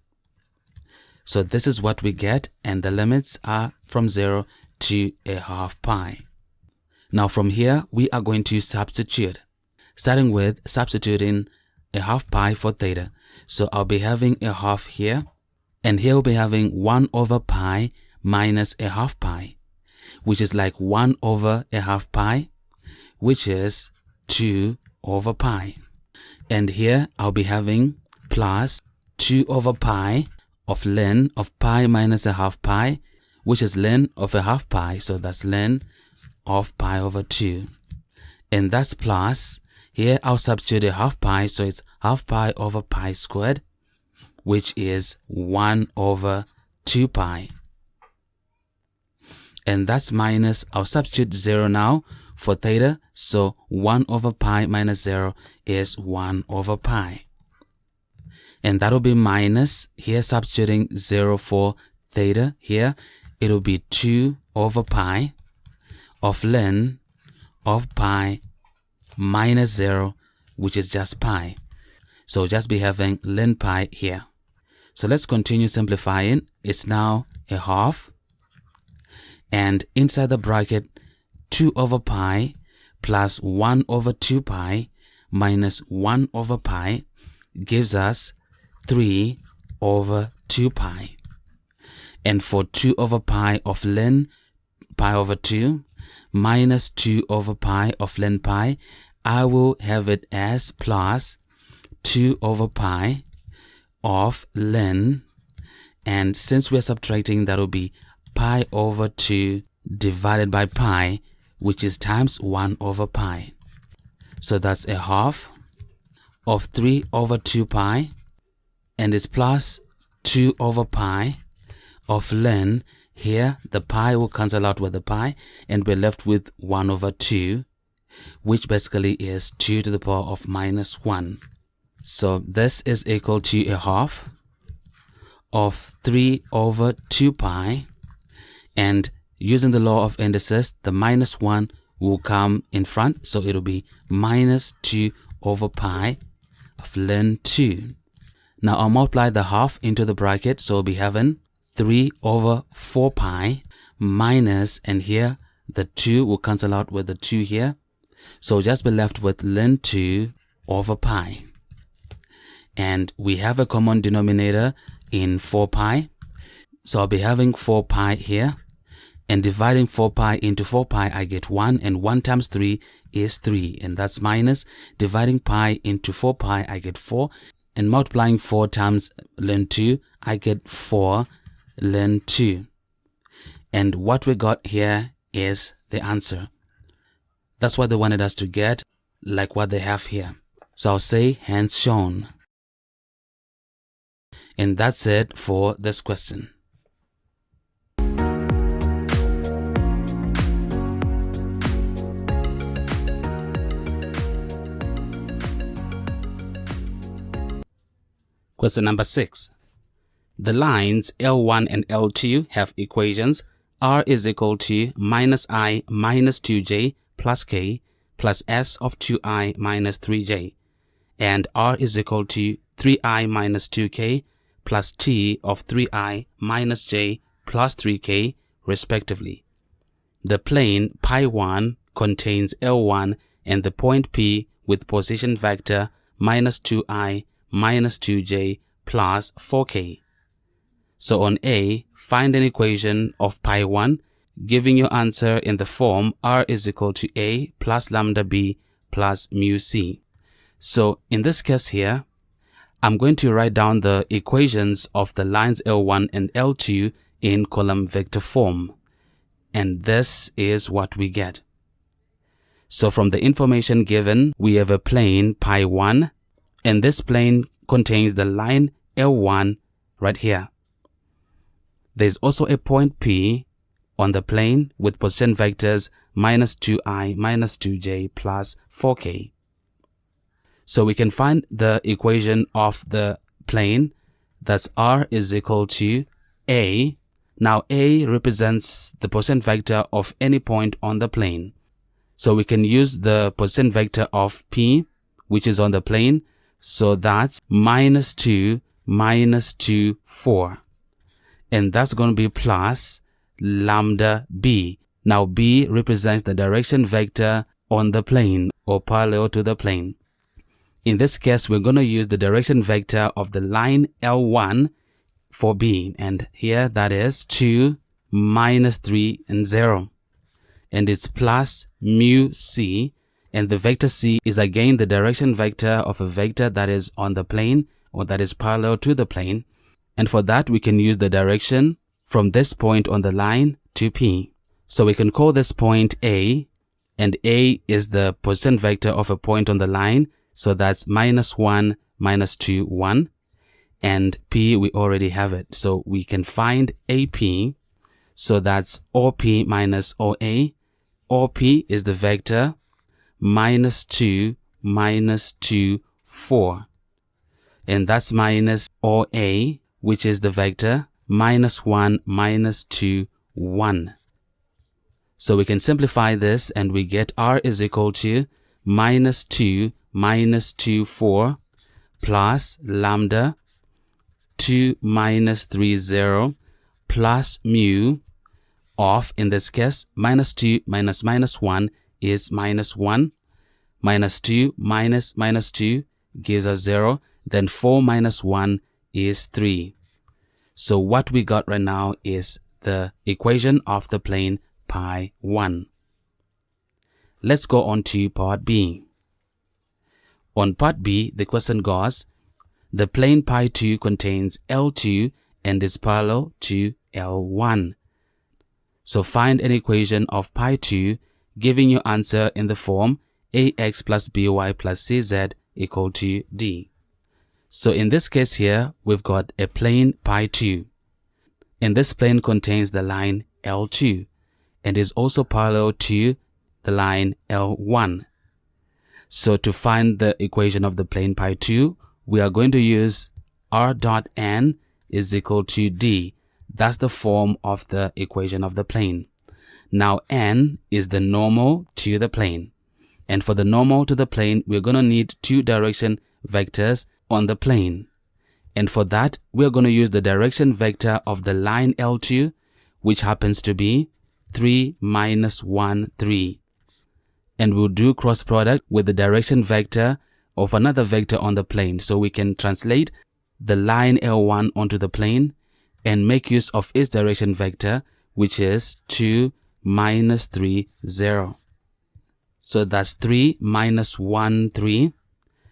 So this is what we get, and the limits are from 0 to a half pi. Now from here, we are going to substitute, starting with substituting a half pi for theta. So I'll be having a half here, and here we'll be having 1 over pi minus a half pi, which is like 1 over a half pi, which is 2 over pi. And here I'll be having plus 2 over pi of ln of pi minus a half pi, which is ln of a half pi, so that's ln of pi over 2. And that's plus, here I'll substitute a half pi, so it's half pi over pi squared, which is 1 over 2 pi. And that's minus, I'll substitute 0 now for theta, so 1 over pi minus 0 is 1 over pi. And that'll be minus, here substituting 0 for theta, here it'll be 2 over pi of ln of pi minus 0, which is just pi. So just be having ln pi here. So let's continue simplifying. It's now a half, and inside the bracket 2 over pi plus 1 over 2 pi minus 1 over pi gives us 3 over 2 pi. And for 2 over pi of ln pi over 2 minus 2 over pi of ln pi, I will have it as plus 2 over pi of ln, and since we're subtracting, that will be pi over 2 divided by pi, which is times 1 over pi. So that's a half of 3 over 2 pi, and it's plus 2 over pi of ln. Here the pi will cancel out with the pi, and we're left with 1 over 2, which basically is 2 to the power of minus 1. So this is equal to a half of 3 over 2 pi, and using the law of indices, the minus 1 will come in front, so it'll be minus 2 over pi of ln 2. Now I'll multiply the half into the bracket, so we'll be having 3 over 4 pi minus, and here the 2 will cancel out with the 2 here, so we'll just be left with ln 2 over pi. And we have a common denominator in 4 pi, so I'll be having 4 pi here, and dividing 4 pi into 4 pi, I get 1, and 1 times 3 is 3, and that's minus. Dividing pi into 4 pi, I get 4, and multiplying 4 times ln 2, I get 4 ln 2. And what we got here is the answer. That's what they wanted us to get, like what they have here. So I'll say hence shown. And that's it for this question. Question number 6. The lines L1 and L2 have equations r is equal to minus I minus 2j plus k plus s of 2i minus 3j, and r is equal to 3i minus 2k plus t of 3i minus j plus 3k respectively. The plane pi1 contains L1 and the point P with position vector minus 2i minus 2j plus 4k. So on A, find an equation of pi1, giving your answer in the form r is equal to a plus lambda b plus mu c. So in this case here, I'm going to write down the equations of the lines L1 and L2 in column vector form. And this is what we get. So from the information given, we have a plane pi1, and this plane contains the line L1 right here. There's also a point P on the plane with position vectors minus 2i minus 2j plus 4k. So we can find the equation of the plane, that's r is equal to a. Now a represents the position vector of any point on the plane. So we can use the position vector of P, which is on the plane. So that's minus 2, minus 2, 4. And that's going to be plus lambda b. Now b represents the direction vector on the plane or parallel to the plane. In this case, we're going to use the direction vector of the line L1 for b. And here that is 2, minus 3, and 0. And it's plus mu c. And the vector c is again the direction vector of a vector that is on the plane or that is parallel to the plane. And for that, we can use the direction from this point on the line to P. So we can call this point A, and A is the position vector of a point on the line. So that's minus 1, minus 2, 1. And P, we already have it. So we can find AP. So that's OP minus OA. OP is the vector minus 2, minus 2, 4. And that's minus OA, which is the vector minus 1, minus 2, 1. So we can simplify this and we get r is equal to minus 2, minus 2, 4 plus lambda 2 minus 3, 0 plus mu of, in this case, minus 2 minus minus 1 is minus 1. Minus 2 minus minus 2 gives us 0. Then 4 minus 1 is 3. So what we got right now is the equation of the plane pi1. Let's go on to part B. On part B, the question goes, the plane pi2 contains L2 and is parallel to L1. So find an equation of pi2, giving your answer in the form ax plus by plus cz equal to d. So in this case here, we've got a plane pi2. And this plane contains the line L2 and is also parallel to the line L1. So to find the equation of the plane pi2, we are going to use r dot n is equal to d. That's the form of the equation of the plane. Now n is the normal to the plane. And for the normal to the plane, we're going to need two direction vectors on the plane. And for that, we're going to use the direction vector of the line L2, which happens to be 3 minus 1, 3. And we'll do cross product with the direction vector of another vector on the plane. So we can translate the line L1 onto the plane and make use of its direction vector, which is 2 minus 3, 0. So that's 3 minus 1, 3.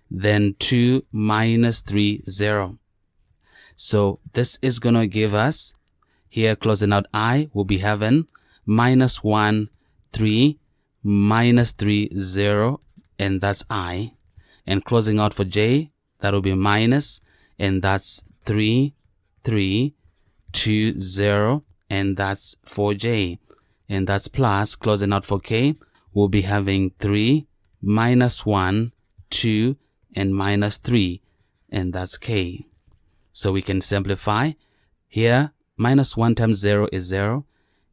Then 2 minus 3, 0. So this is going to give us, here closing out I, will be having minus 1, 3, minus 3, 0, and that's I. And closing out for j, that will be minus, and that's 3, 3, 2, 0, and that's 4j. And that's plus, closing out for k, we'll be having 3, minus 1, 2, and minus 3, and that's k. So we can simplify. Here, minus 1 times 0 is 0,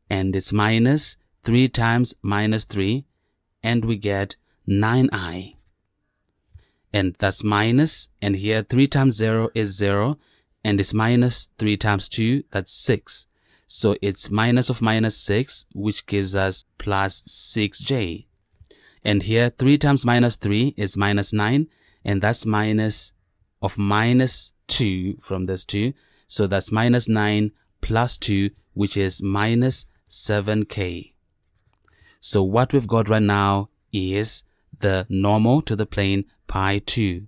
and it's minus 3 times minus 3, and we get 9i. And that's minus, and here 3 times 0 is 0, and it's minus 3 times 2, that's 6. So it's minus of minus 6, which gives us plus 6j. And here 3 times minus 3 is minus 9, and that's minus of minus 2 from this 2. So that's minus 9 plus 2, which is minus 7k. So what we've got right now is the normal to the plane pi 2.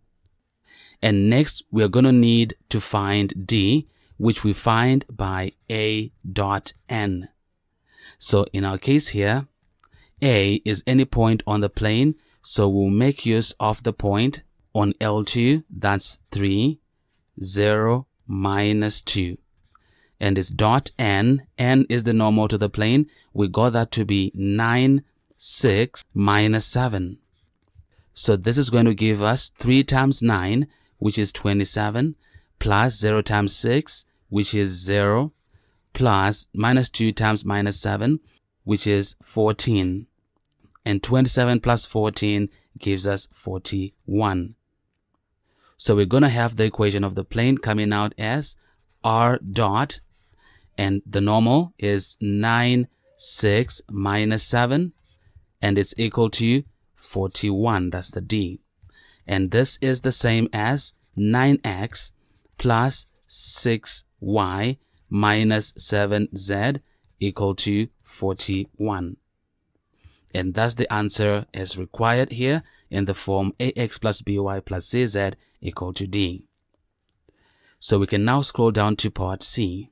And next we're going to need to find d, which we find by a dot n. So in our case here, a is any point on the plane, so we'll make use of the point on L2, that's 3, 0, minus 2. And it's dot n, n is the normal to the plane. We got that to be 9, 6, minus 7. So this is going to give us 3 times 9, which is 27, plus 0 times 6, which is 0, plus minus 2 times minus 7, which is 14. And 27 plus 14 gives us 41. So we're going to have the equation of the plane coming out as r dot, and the normal is 9, 6, minus 7, and it's equal to 41. That's the d. And this is the same as 9x plus 6y minus 7z equal to 41. And that's the answer as required here in the form ax plus by plus cz equal to d. So we can now scroll down to part C.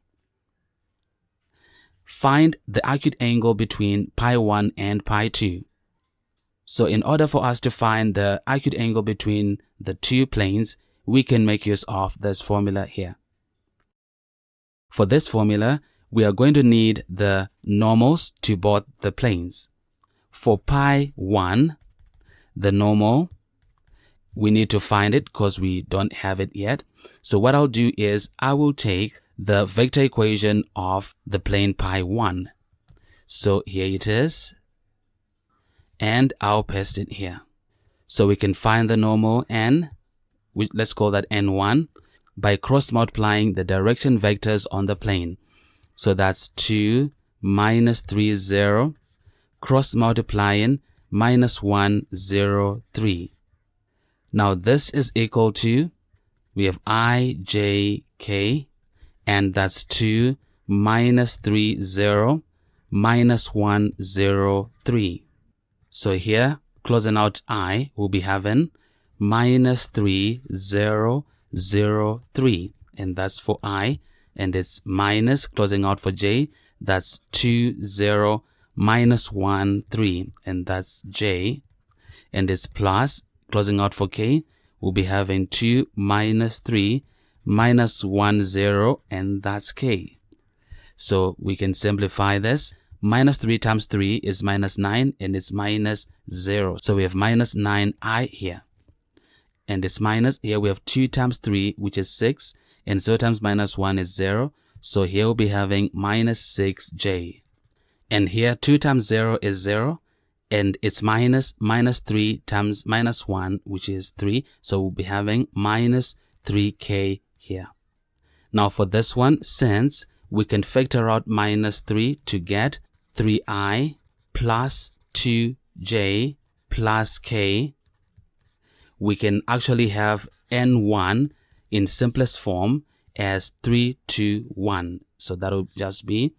Find the acute angle between pi 1 and pi 2. So in order for us to find the acute angle between the two planes, we can make use of this formula here. For this formula, we are going to need the normals to both the planes. For pi 1, the normal, we need to find it because we don't have it yet. So what I'll do is I will take the vector equation of the plane pi 1. So here it is, and I'll paste it here. So we can find the normal n, which let's call that n1, by cross multiplying the direction vectors on the plane. So that's 2, minus 3, 0, cross multiplying minus 1, 0, 3. Now this is equal to, we have I, j, k, and that's 2, minus 3, 0, minus 1, 0, 3. So here, closing out I, we'll be having minus 3, 0, 0, 3. And that's for I. And it's minus, closing out for j, that's 2, 0, minus 1, 3. And that's j. And it's plus, closing out for k, we'll be having 2, minus 3, minus 1, 0, and that's k. So we can simplify this. Minus 3 times 3 is minus 9, and it's minus 0. So we have minus 9i here. And it's minus, here we have 2 times 3, which is 6, and 0 times minus 1 is 0. So here we'll be having minus 6j. And here 2 times 0 is 0, and it's minus 3 times minus 1, which is 3. So we'll be having minus 3k here. Now for this one, since we can factor out minus 3 to get 3i plus 2j plus k, we can actually have n1 in simplest form as 3, 2, 1. So that will just be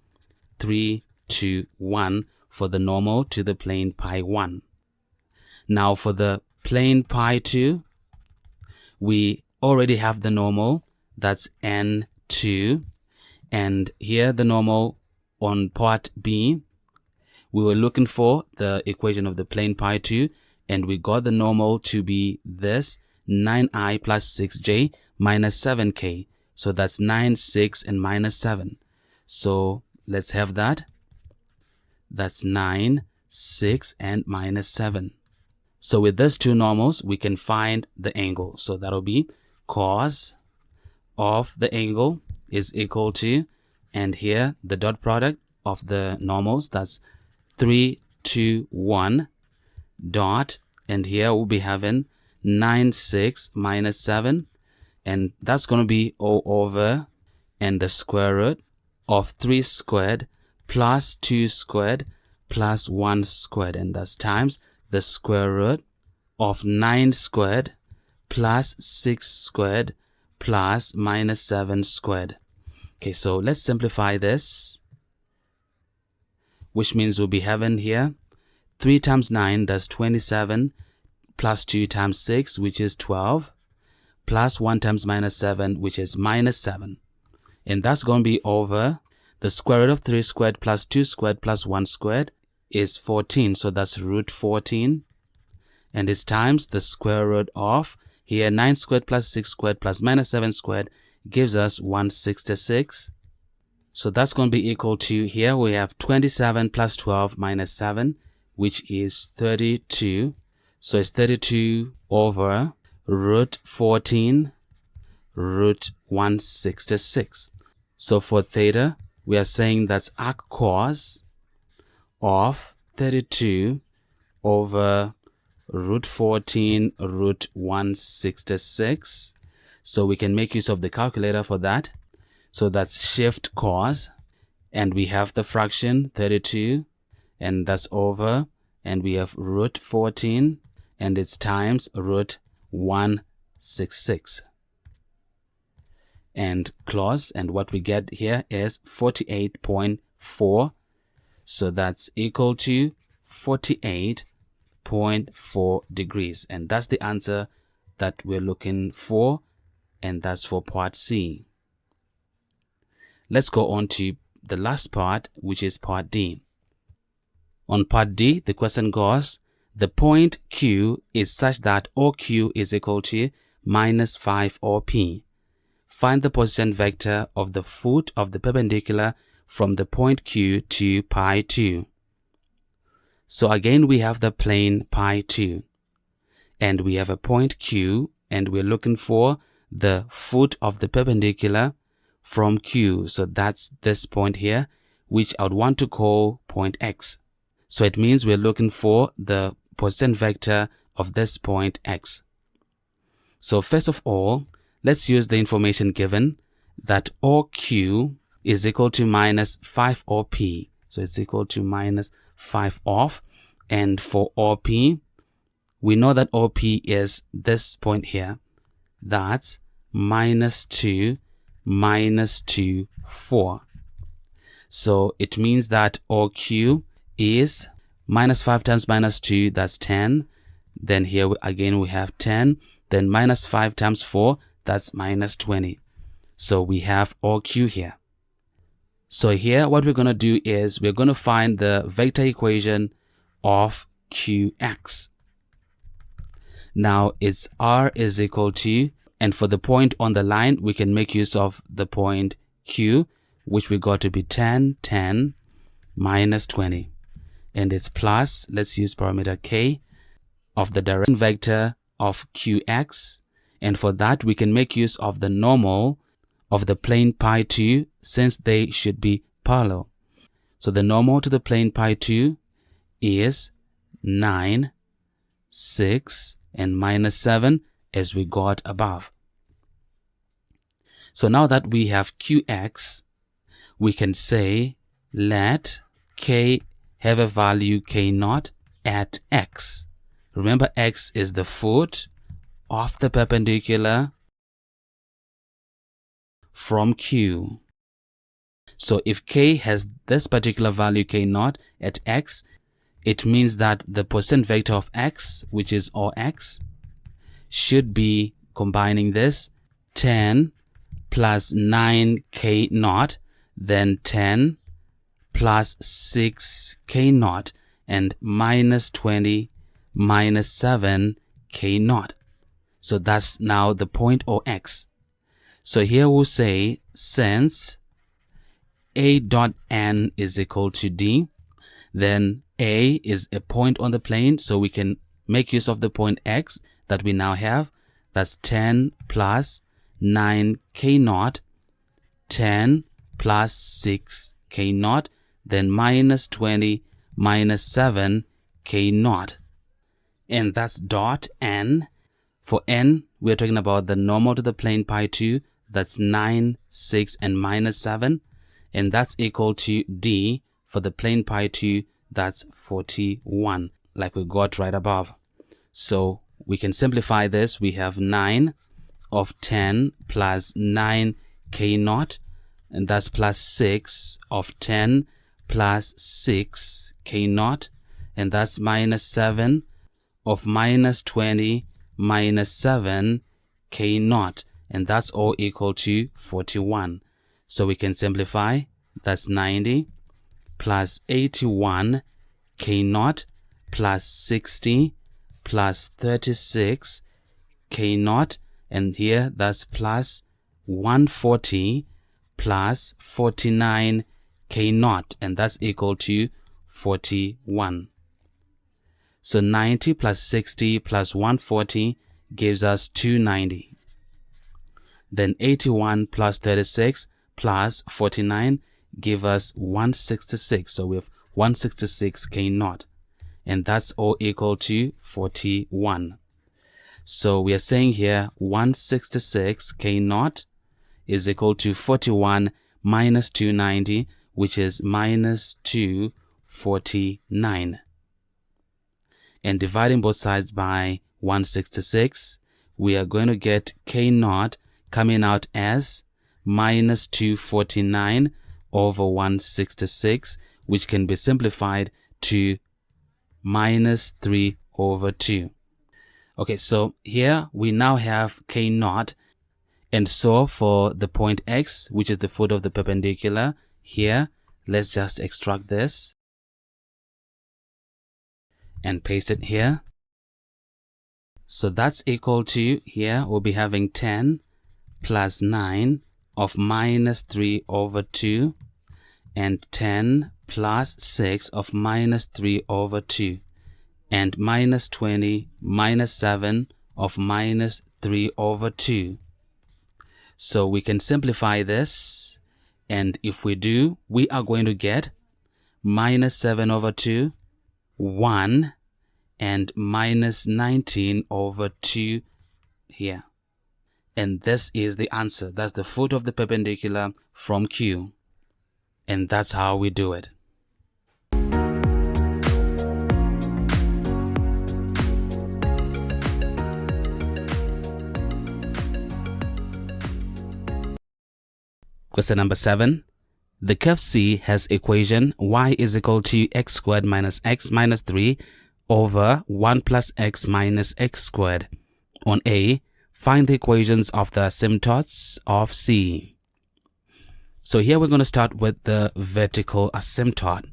3, 2, 1 for the normal to the plane pi 1. Now for the plane pi 2, we already have the normal, that's n2. And here the normal on part B, we were looking for the equation of the plane pi 2, and we got the normal to be this 9i plus 6j minus 7k. So that's 9, 6, and minus 7. So let's have that. That's 9, 6, and minus 7. So with these two normals, we can find the angle. So that'll be cos of the angle is equal to, and here the dot product of the normals, that's 3, 2, 1 dot, and here we'll be having 9, 6 minus 7, and that's going to be O over and the square root of 3 squared plus 2 squared plus 1 squared, and that's times the square root of 9 squared plus 6 squared plus minus 7 squared. Okay, so let's simplify this, which means we'll be having here 3 times 9, that's 27, plus 2 times 6, which is 12, plus 1 times minus 7, which is minus 7. And that's going to be over the square root of 3 squared plus 2 squared plus 1 squared is 14. So that's root 14. And it's times the square root of here 9 squared plus 6 squared plus minus 7 squared gives us 166. So that's going to be equal to, here we have 27 plus 12 minus 7, which is 32. So it's 32 over root 14 root 166. So for theta, we are saying that's arc cos of 32 over root 14 root 166. So we can make use of the calculator for that. So that's shift cos, and we have the fraction 32, and that's over, and we have root 14, and it's times root 166. And close, and what we get here is 48.4. So that's equal to 48.4 degrees. And that's the answer that we're looking for, and that's for part C. Let's go on to the last part, which is part D. On part D, the question goes, the point Q is such that OQ is equal to minus 5 OP. Find the position vector of the foot of the perpendicular from the point Q to pi 2. So again, we have the plane pi 2, and we have a point Q, and we're looking for the foot of the perpendicular from Q. So that's this point here, which I would want to call point X. So it means we're looking for the position vector of this point X. So first of all, let's use the information given that OQ is equal to minus 5 OP. So it's equal to minus 5 off. And for OP, we know that OP is this point here. That's minus 2, 4. So it means that OQ is minus 5 times minus 2, that's 10. Then here again we have 10. Then minus 5 times 4, that's minus 20. So we have OQ here. So here what we're going to do is we're going to find the vector equation of QX. Now it's R is equal to, and for the point on the line, we can make use of the point Q, which we got to be 10, 10, minus 20. And it's plus, let's use parameter K, of the direction vector of QX. And for that, we can make use of the normal of the plane pi 2, since they should be parallel. So the normal to the plane pi 2 is 9, 6, and minus 7, as we got above. So now that we have QX, we can say let K have a value K0 at X. Remember, X is the foot of the perpendicular from Q. So if K has this particular value K0 at X, it means that the position vector of X, which is OX, should be combining this 10 plus 9 K0, then 10 plus 6 K0, and minus 20 minus 7 K0. So that's now the point OX. So here we'll say since A dot N is equal to D, then A is a point on the plane, so we can make use of the point X that we now have. That's 10 plus 9k naught, 10 plus 6k naught, then minus 20 minus 7k naught. And that's dot n. For n, we're talking about the normal to the plane pi 2. That's 9, 6, and minus 7. And that's equal to d for the plane pi 2. That's 41, like we got right above. So we can simplify this. We have 9 of 10 plus 9k naught, and that's plus 6 of 10 plus 6k naught, and that's minus 7 of minus 20 minus 7k naught, and that's all equal to 41. So we can simplify. That's 90 plus 81 k naught plus 60 plus 36 k naught, and here that's plus 140 plus 49 k naught, and that's equal to 41. So 90 plus 60 plus 140 gives us 290. Then 81 plus 36 plus 49 give us 166. So we have 166 k naught, and that's all equal to 41. So we are saying here 166 k naught is equal to 41 minus 290, which is minus 249. And dividing both sides by 166, we are going to get k naught coming out as minus 249 over 166, which can be simplified to minus 3 over 2. Okay, so here we now have k naught, and so for the point x, which is the foot of the perpendicular, here let's just extract this and paste it here. So that's equal to, here we'll be having 10 plus 9 of minus 3 over 2, and 10 plus 6 of minus 3 over 2, and minus 20 minus 7 of minus 3 over 2. So we can simplify this, and if we do, we are going to get minus 7 over 2, 1, and minus 19 over 2 here. And this is the answer. That's the foot of the perpendicular from Q. And that's how we do it. Question number 7. The curve C has equation y is equal to x squared minus x minus 3 over 1 plus x minus x squared. On A, find the equations of the asymptotes of C. So here we're going to start with the vertical asymptote.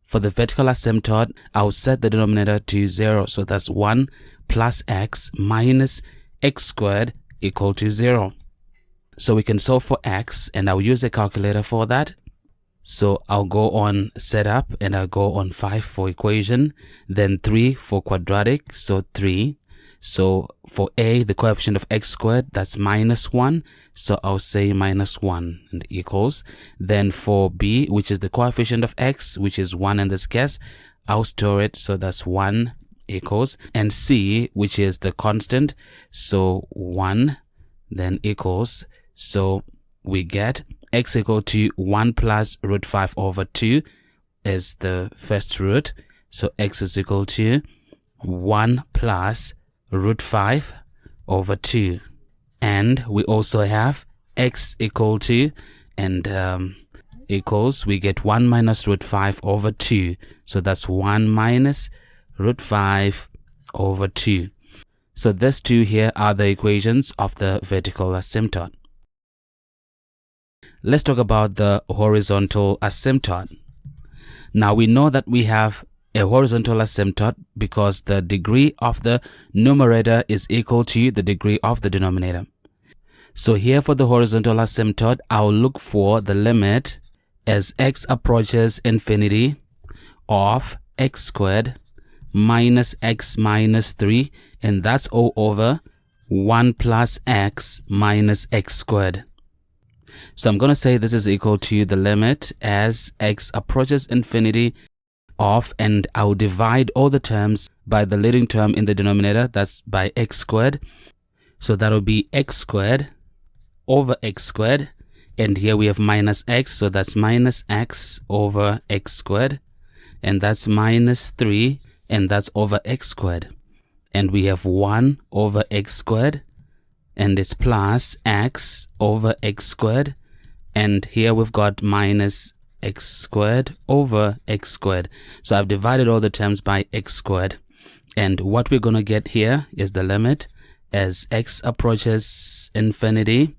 For the vertical asymptote, I'll set the denominator to 0. So that's 1 plus x minus x squared equal to 0. So we can solve for x, and I'll use a calculator for that. So I'll go on setup, and I'll go on 5 for equation, then 3 for quadratic, so 3. So for A, the coefficient of x squared, that's minus 1. So I'll say minus 1 and equals. Then for B, which is the coefficient of x, which is 1 in this case, I'll store it. So that's 1 equals. And C, which is the constant, so 1 then equals. So we get x equal to 1 plus root 5 over 2 is the first root. So x is equal to 1 plus root 5 over 2. And we also have x equal to, and equals, we get 1 minus root 5 over 2. So that's 1 minus root 5 over 2. So these two here are the equations of the vertical asymptote. Let's talk about the horizontal asymptote. Now we know that we have a horizontal asymptote because the degree of the numerator is equal to the degree of the denominator. So here for the horizontal asymptote, I'll look for the limit as x approaches infinity of x squared minus x minus 3, and that's all over 1 plus x minus x squared. So I'm going to say this is equal to the limit as x approaches infinity of, and I'll divide all the terms by the leading term in the denominator, that's by x squared. So that'll be x squared over x squared, and here we have minus x, so that's minus x over x squared, and that's minus 3, and that's over x squared. And we have 1 over x squared, and it's plus x over x squared, and here we've got minus x squared over x squared. So I've divided all the terms by x squared, and what we're going to get here is the limit as x approaches infinity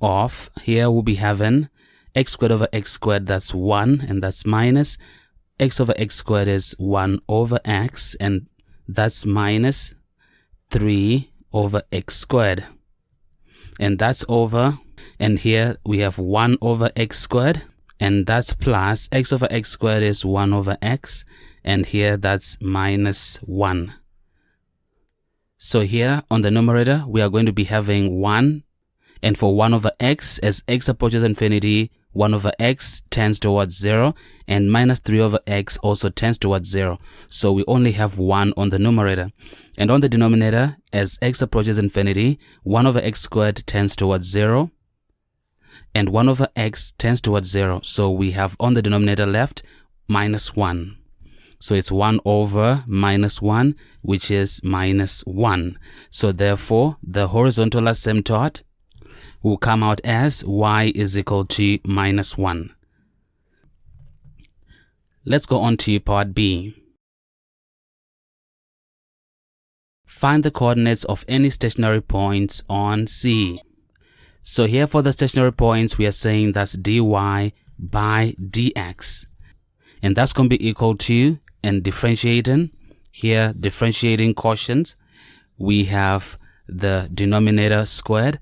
of, here we'll be having x squared over x squared, that's 1, and that's minus x over x squared is 1 over x, and that's minus 3 over x squared, and that's over, and here we have 1 over x squared, and that's plus x over x squared is 1 over x, and here that's minus 1. So here on the numerator we are going to be having 1, and for 1 over x, as x approaches infinity, 1 over x tends towards 0, and minus 3 over x also tends towards 0. So we only have 1 on the numerator. And on the denominator, as x approaches infinity, 1 over x squared tends towards 0, and 1 over x tends towards 0. So we have on the denominator left minus 1. So it's 1 over minus 1, which is minus 1. So therefore, the horizontal asymptote will come out as y is equal to minus 1. Let's go on to part B. Find the coordinates of any stationary points on C. So here for the stationary points, we are saying that's dy by dx. And that's going to be equal to, and differentiating, here differentiating quotients, we have the denominator squared,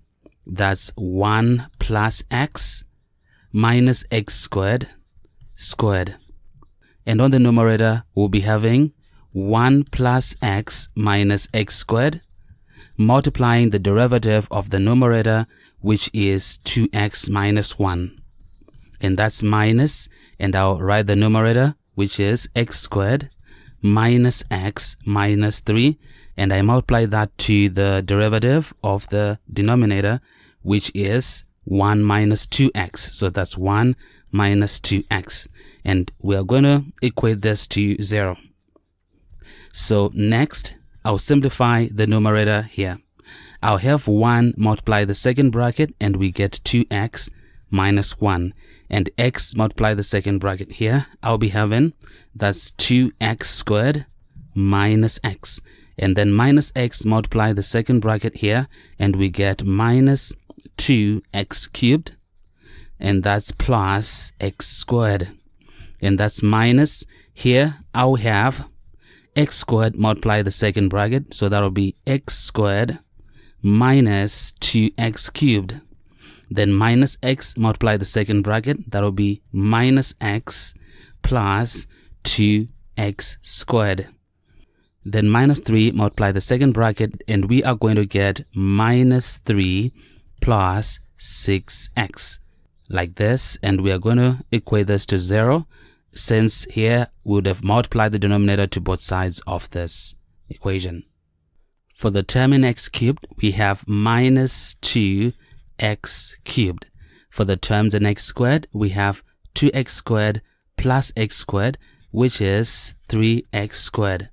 that's 1 plus x minus x squared squared. And on the numerator, we'll be having 1 plus x minus x squared, multiplying the derivative of the numerator, which is 2x minus 1. And that's minus, and I'll write the numerator, which is x squared minus x minus 3, and I multiply that to the derivative of the denominator, which is 1 minus 2x. So that's 1 minus 2x, and we are going to equate this to 0. So next, I'll simplify the numerator here. I'll have 1 multiply the second bracket, and we get 2x minus 1, and x multiply the second bracket here. I'll be having, that's 2x squared minus x, and then minus x multiply the second bracket here, and we get minus 2x cubed, and that's plus x squared, and that's minus, here I'll have x squared multiply the second bracket, so that'll be x squared minus 2x cubed, then minus x multiply the second bracket, that'll be minus x plus 2x squared, then minus 3 multiply the second bracket, and we are going to get minus 3 plus 6x, like this, and we are going to equate this to 0, since here we would have multiplied the denominator to both sides of this equation. For the term in x cubed, we have minus 2x cubed. For the terms in x squared, we have 2x squared plus x squared, which is 3x squared.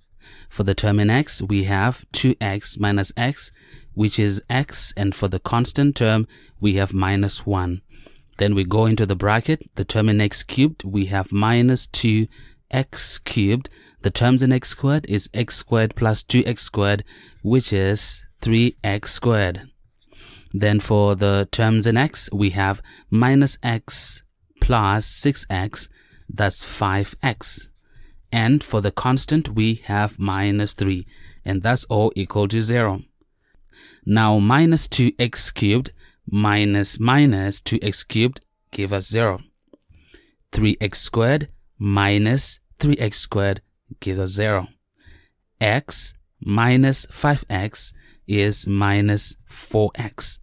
For the term in x, we have 2x minus x, which is x, and for the constant term, we have minus 1. Then we go into the bracket, the term in x cubed, we have minus 2x cubed. The terms in x squared is x squared plus 2x squared, which is 3x squared. Then for the terms in x, we have minus x plus 6x, that's 5x. And for the constant, we have minus 3, and that's all equal to 0. Now minus 2x cubed minus 2x cubed give us 0. 3x squared minus 3x squared gives us 0. X minus 5x is minus 4x.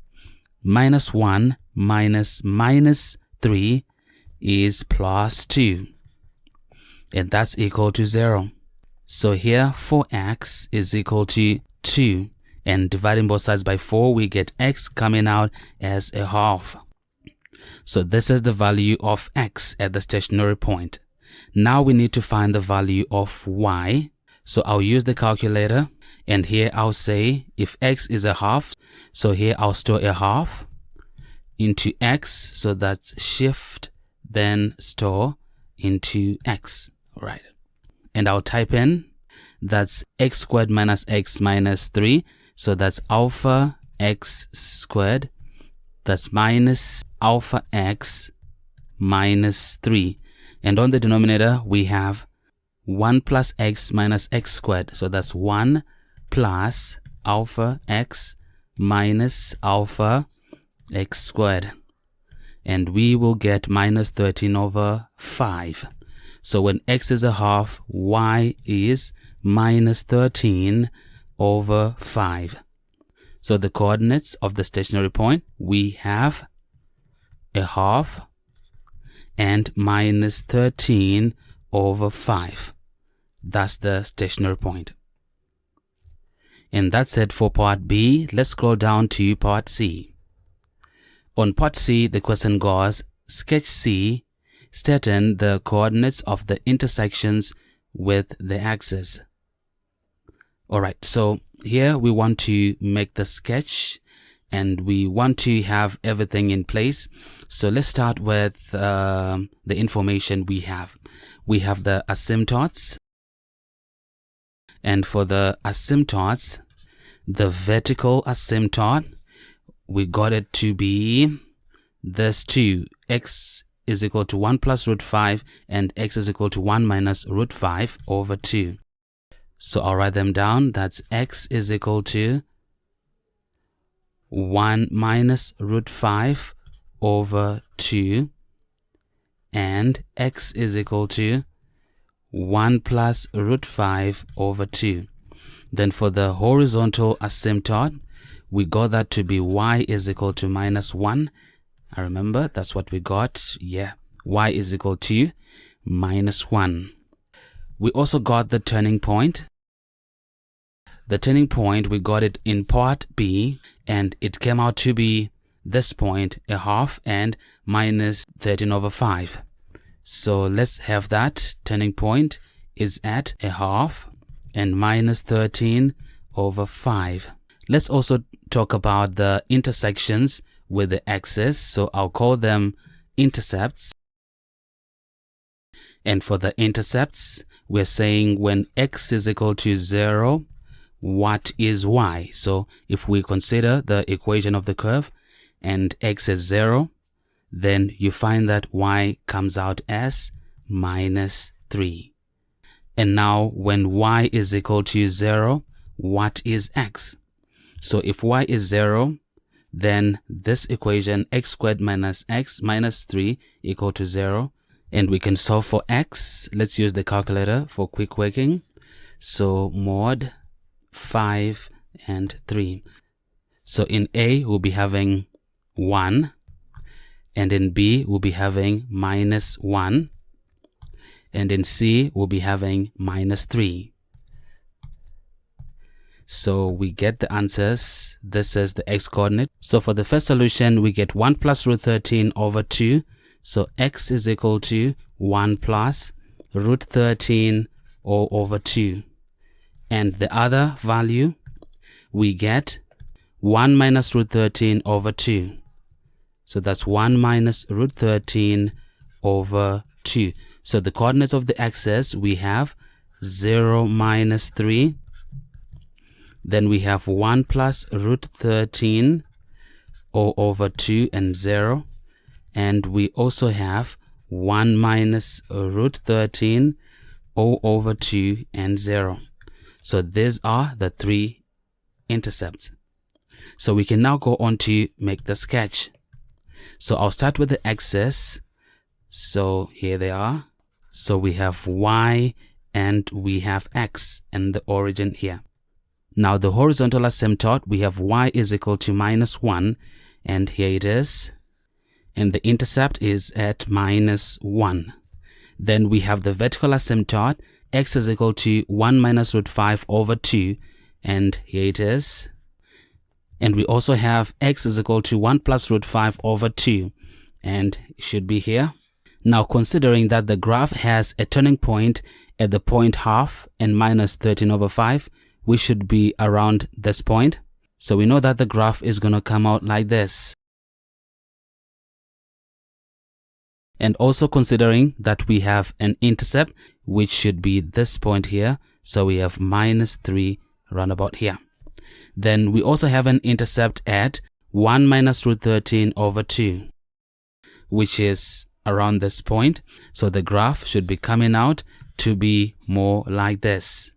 Minus 1 minus minus 3 is plus 2. And that's equal to 0. So here 4x is equal to 2. And dividing both sides by 4, we get x coming out as a half. So this is the value of x at the stationary point. Now we need to find the value of y. So I'll use the calculator, and here I'll say if x is a half, so here I'll store a half into x, so that's shift then store into x. All right, and I'll type in that's x squared minus x minus 3, so that's alpha x squared, that's minus alpha x minus 3, and on the denominator we have 1 plus x minus x squared, so that's 1 plus alpha x minus alpha x squared, and we will get minus 13 over 5. So when x is a half, y is minus 13 over 5. So the coordinates of the stationary point, we have a half and minus 13 over 5. That's the stationary point. And that's it for part B. Let's scroll down to part C. On part C, the question goes, sketch C, stating the coordinates of the intersections with the axis. Alright, so here we want to make the sketch and we want to have everything in place. So let's start with the information we have. We have the asymptotes. And for the asymptotes, the vertical asymptote, we got it to be this 2. X is equal to 1 plus root 5 and x is equal to 1 minus root 5 over 2. So I'll write them down. That's x is equal to 1 minus root 5 over 2 and x is equal to 1 plus root 5 over 2. Then for the horizontal asymptote, we got that to be y is equal to minus 1. I remember that's what we got. Yeah, y is equal to minus 1. We also got the turning point. The turning point, we got it in part B, and it came out to be this point, a half, and minus 13 over 5. So let's have that. Turning point is at a half and minus 13 over 5. Let's also talk about the intersections with the axis. So I'll call them intercepts. And for the intercepts, we're saying when x is equal to 0, what is y? So if we consider the equation of the curve and x is 0, then you find that y comes out as minus 3. And now when y is equal to 0, what is x? So if y is 0, then this equation x squared minus x minus 3 equal to 0. And we can solve for x. Let's use the calculator for quick working. So mod 5 and 3. So in A, we'll be having 1. And in B, we'll be having minus 1. And in C, we'll be having minus 3. So we get the answers. This is the x coordinate. So for the first solution, we get 1 plus root 13 over 2. So x is equal to 1 plus root 13 all over 2. And the other value, we get 1 minus root 13 over 2. So that's 1 minus root 13 over 2. So the coordinates of the axis, we have 0 minus 3. Then we have 1 plus root 13 all over 2 and 0. And we also have 1 minus root 13 all over 2 and 0. So these are the 3 intercepts. So we can now go on to make the sketch. So I'll start with the axis. So here they are. So we have y and we have x and the origin here. Now the horizontal asymptote, we have y is equal to -1, and here it is. And the intercept is at -1. Then we have the vertical asymptote, x is equal to 1 minus root 5 over 2, and here it is. And we also have x is equal to 1 plus root 5 over 2, and it should be here. Now considering that the graph has a turning point at the point half and minus 13 over 5, we should be around this point. So we know that the graph is going to come out like this. And also considering that we have an intercept, which should be this point here. So we have -3 roundabout here. Then we also have an intercept at 1 minus root 13 over 2, which is around this point. So the graph should be coming out to be more like this.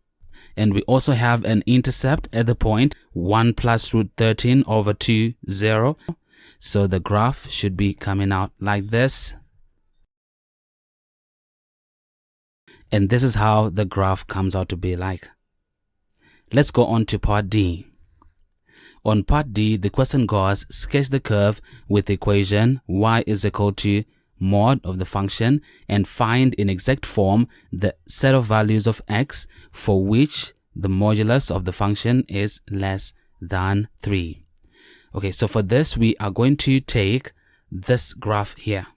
And we also have an intercept at the point 1 plus root 13 over 2, 0. So the graph should be coming out like this. And this is how the graph comes out to be like. Let's go on to part D. On part D, the question goes, sketch the curve with the equation y is equal to mod of the function and find in exact form the set of values of x for which the modulus of the function is less than 3. Okay, so for this, we are going to take this graph here.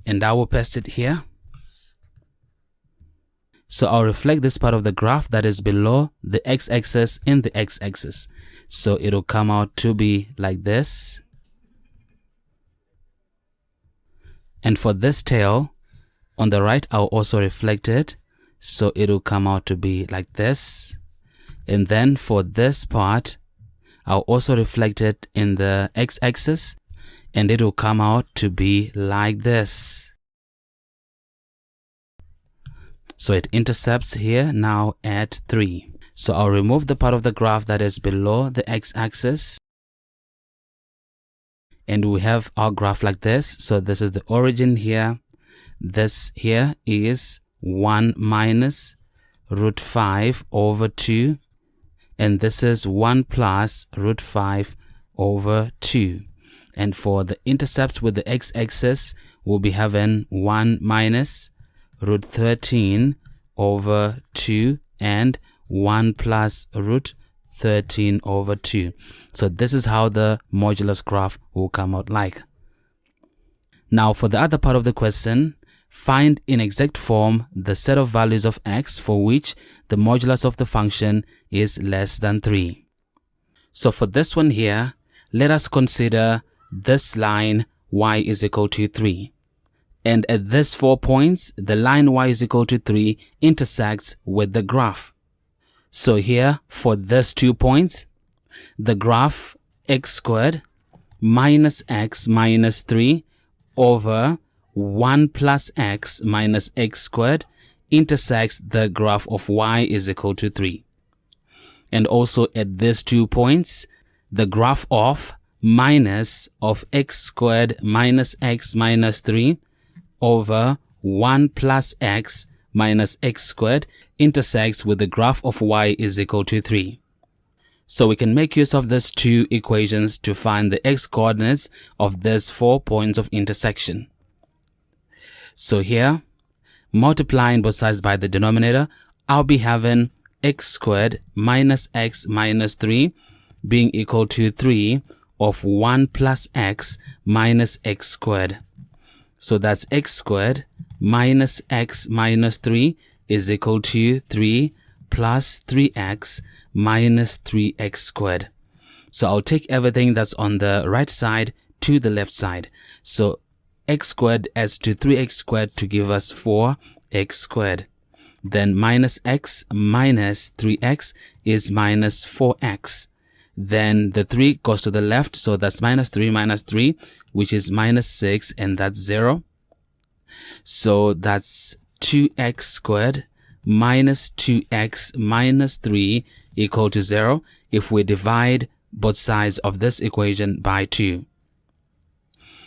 And I will paste it here. So I'll reflect this part of the graph that is below the x-axis in the x-axis. So it'll come out to be like this. And for this tail, on the right, I'll also reflect it. So it'll come out to be like this. And then for this part, I'll also reflect it in the x-axis. And it will come out to be like this. So it intercepts here now at 3. So I'll remove the part of the graph that is below the x-axis. And we have our graph like this. So this is the origin here. This here is 1 minus root 5 over 2. And this is 1 plus root 5 over 2. And for the intercept with the x-axis, we'll be having 1 minus root 13 over 2 and 1 plus root 13 over 2. So this is how the modulus graph will come out like. Now for the other part of the question, find in exact form the set of values of x for which the modulus of the function is less than 3. So for this one here, let us consider this line y is equal to 3. And at these 4 points, the line y is equal to 3 intersects with the graph. So here, for these 2 points, the graph x squared minus x minus 3 over 1 plus x minus x squared intersects the graph of y is equal to 3. And also at these 2 points, the graph of minus of x squared minus x minus 3 over 1 plus x minus x squared intersects with the graph of y is equal to 3. So we can make use of these 2 equations to find the x coordinates of these 4 points of intersection. So here, multiplying both sides by the denominator, I'll be having x squared minus x minus 3 being equal to 3 of 1 plus x minus x squared. So that's x squared minus x minus 3 is equal to 3 plus 3x minus 3x squared. So I'll take everything that's on the right side to the left side. So x squared adds to 3x squared to give us 4x squared. Then minus x minus 3x is minus 4x. Then the 3 goes to the left, so that's minus 3, which is minus 6, and that's 0. So that's 2x squared minus 2x minus 3 equal to 0 if we divide both sides of this equation by 2.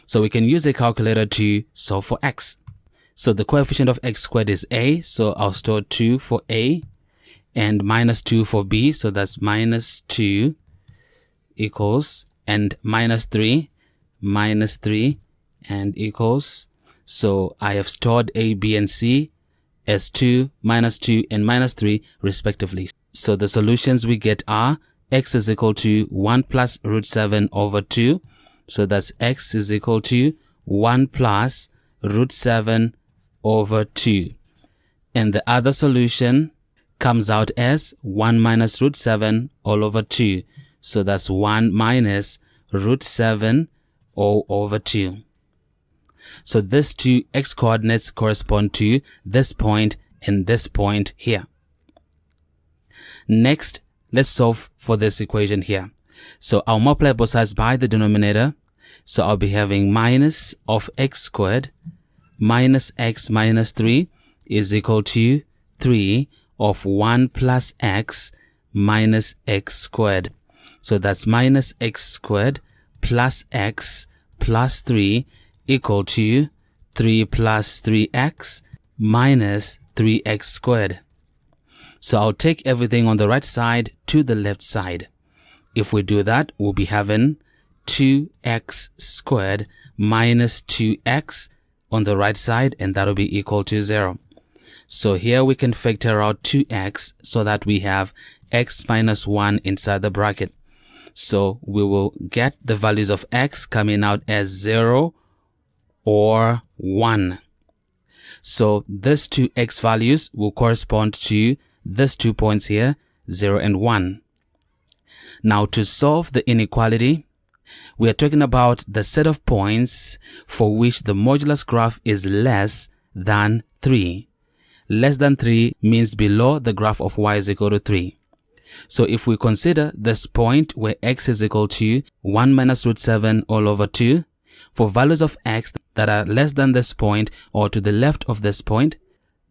So we can use a calculator to solve for x. So the coefficient of x squared is a, so I'll store 2 for a. and minus 2 for b, so that's minus 2 equals, and minus 3 and equals. So I have stored a, b, and c as 2, minus 2, and minus 3 respectively. So the solutions we get are x is equal to 1 plus root 7 over 2. So that's x is equal to 1 plus root 7 over 2. And the other solution comes out as 1 minus root 7 all over 2. So that's 1 minus root 7 all over 2. So these two x coordinates correspond to this point and this point here. Next, let's solve for this equation here. So I'll multiply both sides by the denominator. So I'll be having minus of x squared minus x minus 3 is equal to 3 of 1 plus x minus x squared. So that's minus x squared plus x plus 3 equal to 3 plus 3x minus 3x squared. So I'll take everything on the right side to the left side. If we do that, we'll be having 2x squared minus 2x on the right side, and that'll be equal to 0. So here we can factor out 2x so that we have x minus 1 inside the bracket. So we will get the values of x coming out as 0 or 1. So these two x values will correspond to these 2 points here, 0 and 1. Now to solve the inequality, we are talking about the set of points for which the modulus graph is less than 3. Less than 3 means below the graph of y is equal to 3. So if we consider this point where x is equal to 1 minus root 7 all over 2, for values of x that are less than this point or to the left of this point,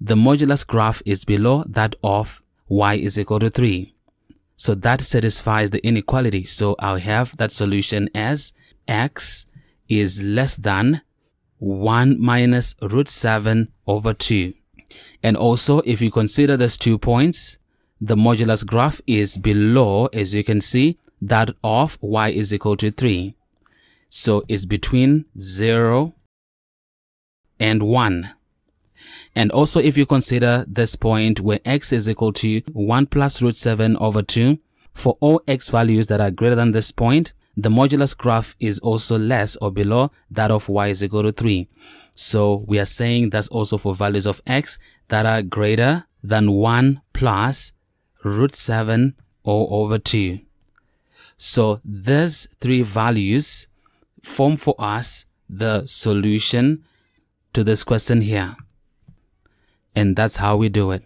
the modulus graph is below that of y is equal to 3. So that satisfies the inequality. So I'll have that solution as x is less than 1 minus root 7 over 2. And also, if you consider these 2 points, the modulus graph is below, as you can see, that of y is equal to 3. So it's between 0 and 1. And also, if you consider this point where x is equal to 1 plus root 7 over 2, for all x values that are greater than this point, the modulus graph is also less or below that of y is equal to 3. So we are saying that's also for values of x that are greater than 1 plus root 7 all over 2. So these 3 values form for us the solution to this question here. And that's how we do it.